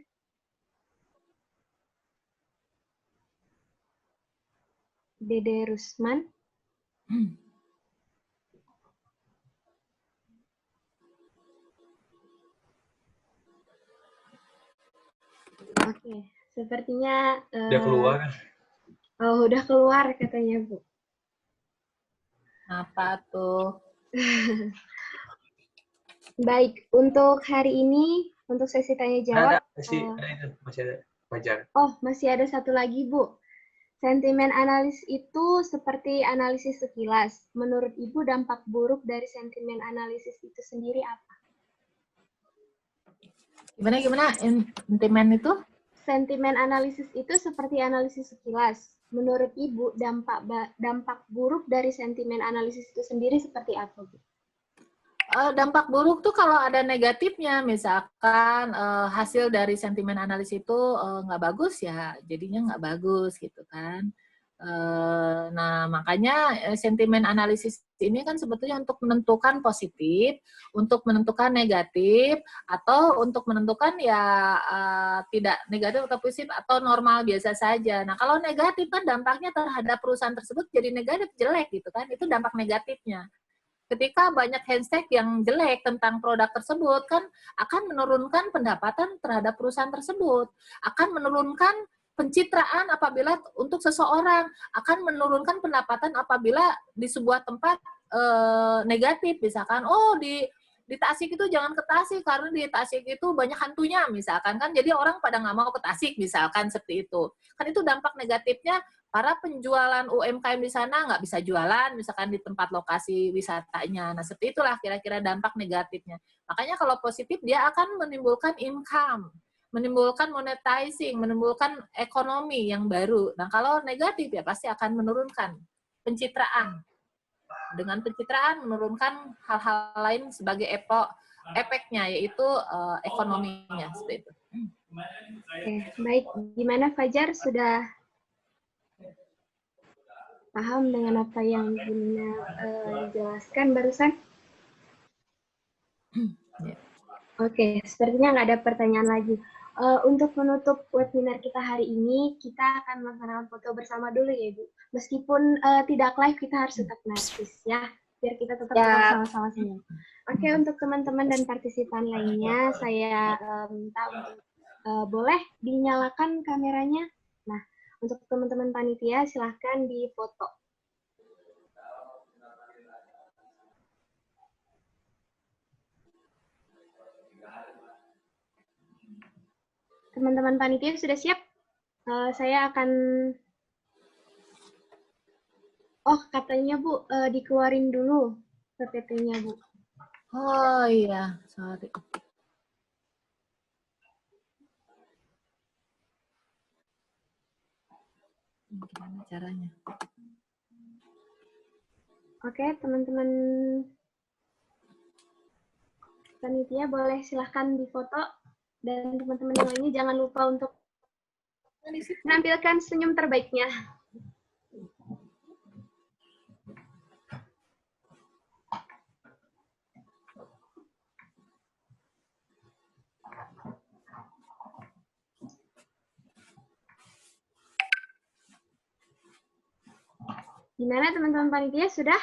Dede Rusman. Oke, sepertinya... udah keluar. Oh, udah keluar katanya, Bu. Apa tuh? Baik, untuk hari ini, untuk sesi tanya jawab. Masih ada Fajar. Oh, masih ada satu lagi, Bu. Sentimen analis itu seperti analisis sekilas. Menurut Ibu, dampak buruk dari sentimen analisis itu sendiri apa? Gimana? Sentimen itu? Sentimen analisis itu seperti analisis sekilas. Menurut Ibu, dampak buruk dari sentimen analisis itu sendiri seperti apa, Bu? Dampak buruk tuh kalau ada negatifnya, misalkan hasil dari sentimen analisis itu nggak bagus ya, jadinya nggak bagus gitu kan. Nah, makanya sentimen analisis ini kan sebetulnya untuk menentukan positif, untuk menentukan negatif, atau untuk menentukan ya tidak negatif atau positif atau normal biasa saja. Nah, kalau negatif kan dampaknya terhadap perusahaan tersebut jadi negatif, jelek gitu kan, itu dampak negatifnya. Ketika banyak hashtag yang jelek tentang produk tersebut kan akan menurunkan pendapatan terhadap perusahaan tersebut, akan menurunkan pencitraan apabila untuk seseorang, akan menurunkan pendapatan apabila di sebuah tempat negatif, misalkan di Tasik itu jangan ke Tasik karena di Tasik itu banyak hantunya misalkan kan, jadi orang pada nggak mau ke Tasik misalkan seperti itu kan, itu dampak negatifnya. Para penjualan UMKM di sana nggak bisa jualan, misalkan di tempat lokasi wisatanya. Nah, seperti itulah kira-kira dampak negatifnya. Makanya kalau positif, dia akan menimbulkan income, menimbulkan monetizing, menimbulkan ekonomi yang baru. Nah, kalau negatif ya pasti akan menurunkan pencitraan. Dengan pencitraan menurunkan hal-hal lain sebagai efeknya, yaitu ekonominya. Seperti itu. Oke, baik. Gimana Fajar, sudah paham dengan apa yang Ibu Nina jelaskan barusan? Oke, sepertinya nggak ada pertanyaan lagi. Untuk menutup webinar kita hari ini, kita akan melaksanakan foto bersama dulu ya Ibu. Meskipun tidak live, kita harus tetap narsis ya, biar kita tetap sama-sama senyum. Oke, untuk teman-teman dan partisipan lainnya, saya minta untuk boleh dinyalakan kameranya. Nah, untuk teman-teman panitia, silahkan difoto. Teman-teman panitia sudah siap? Saya akan... Oh, katanya Bu, dikeluarin dulu PPT-nya, Bu. Oh iya, sorry. Gimana caranya? Oke, teman-teman panitia boleh silahkan difoto, dan teman-teman yang lainnya jangan lupa untuk menampilkan senyum terbaiknya. Gimana teman-teman panitia, sudah?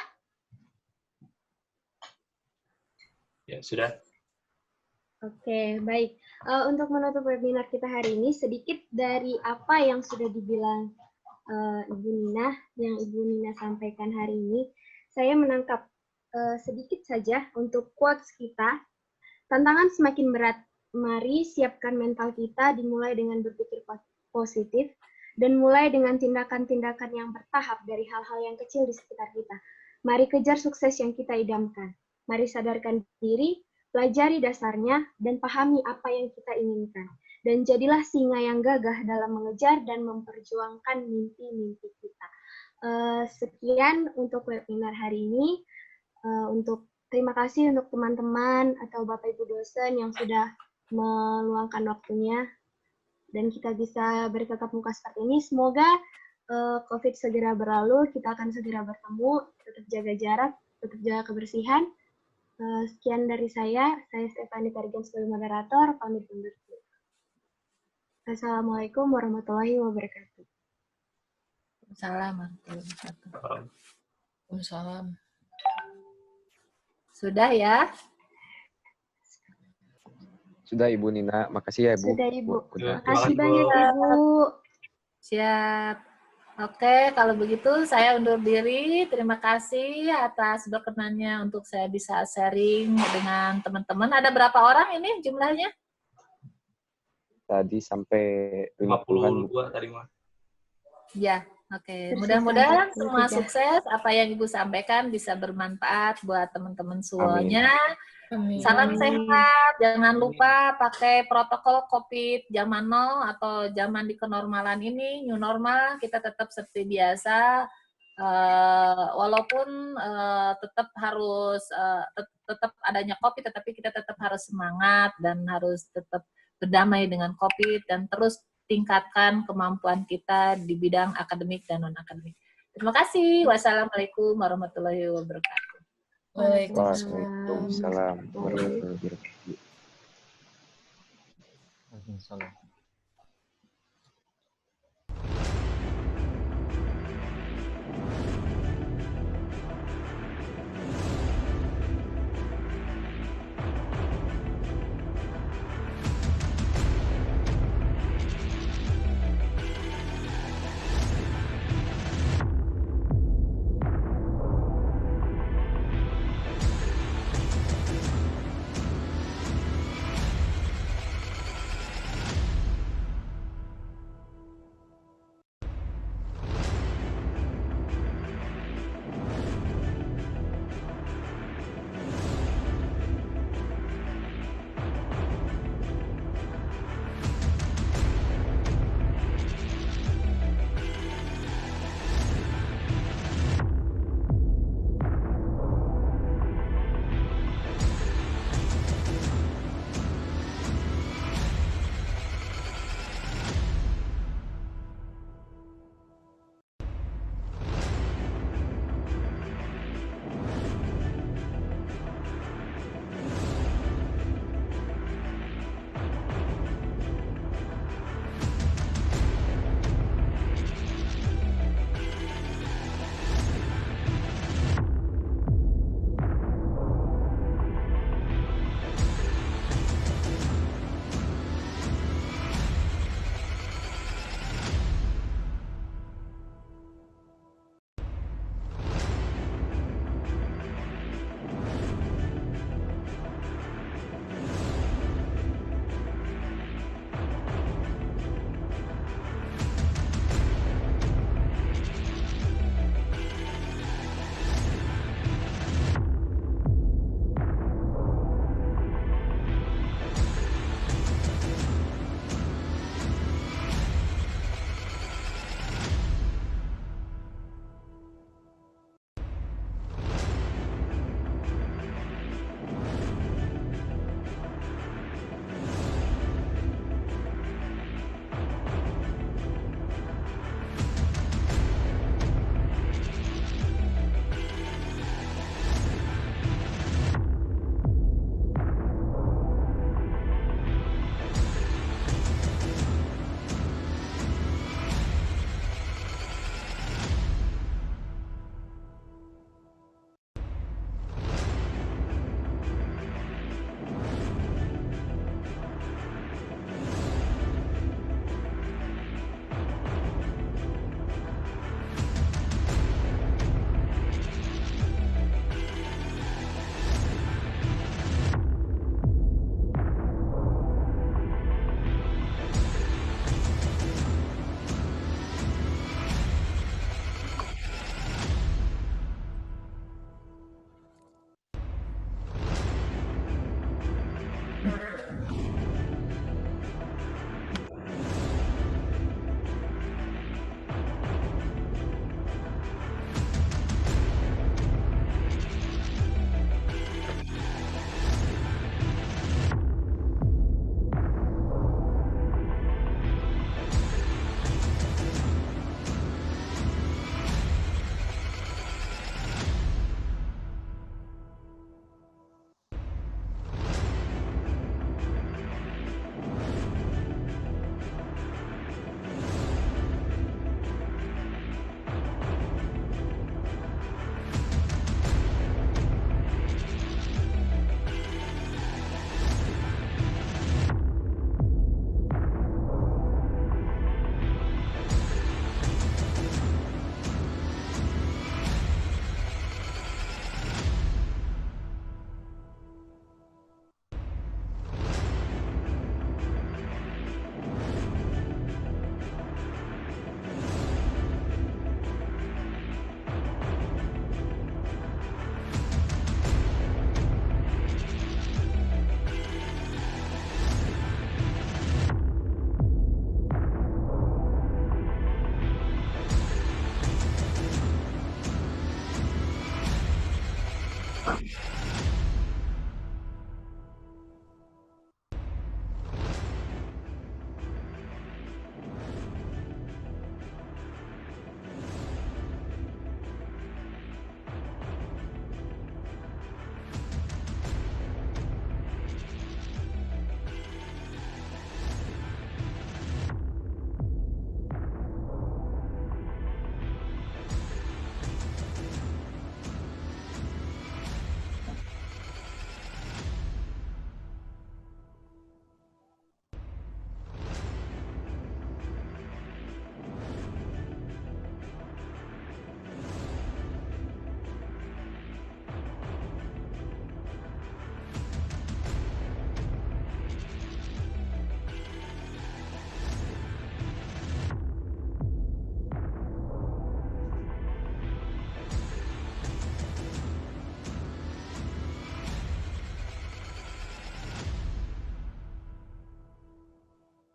Ya, sudah. Oke, baik. Untuk menutup webinar kita hari ini, sedikit dari apa yang sudah dibilang Ibu Nina, yang Ibu Nina sampaikan hari ini, saya menangkap sedikit saja untuk quotes kita. Tantangan semakin berat. Mari siapkan mental kita, dimulai dengan berpikir positif, dan mulai dengan tindakan-tindakan yang bertahap dari hal-hal yang kecil di sekitar kita. Mari kejar sukses yang kita idamkan. Mari sadarkan diri, pelajari dasarnya, dan pahami apa yang kita inginkan. Dan jadilah singa yang gagah dalam mengejar dan memperjuangkan mimpi-mimpi kita. Sekian untuk webinar hari ini. Terima kasih untuk teman-teman atau Bapak Ibu dosen yang sudah meluangkan waktunya, dan kita bisa bertatap muka seperti ini. Semoga COVID segera berlalu, kita akan segera bertemu, tetap jaga jarak, tetap jaga kebersihan. Sekian dari saya Stephanie Tarigan sebagai moderator, pamit undur diri. Assalamualaikum warahmatullahi wabarakatuh. Waalaikumsalam. Sudah ya? Sudah Ibu Nina, makasih ya Ibu. Sudah Ibu. Makasih banyak Ibu. Siap. Oke, kalau begitu saya undur diri. Terima kasih atas berkenannya untuk saya bisa sharing dengan teman-teman. Ada berapa orang ini jumlahnya? Tadi sampai 50-an. 52 tadi mah. Ya. Oke, mudah-mudahan semua sukses. Apa yang Ibu sampaikan bisa bermanfaat buat teman-teman semuanya. Amin. Salam sehat. Jangan lupa pakai protokol COVID zaman now atau zaman di kenormalan ini, new normal, kita tetap seperti biasa. Walaupun tetap harus tetap adanya COVID, tetapi kita tetap harus semangat dan harus tetap berdamai dengan COVID dan terus tingkatkan kemampuan kita di bidang akademik dan non-akademik. Terima kasih. Wassalamualaikum warahmatullahi wabarakatuh. Waalaikumsalam warahmatullahi wabarakatuh. Waalaikumsalam. Halo.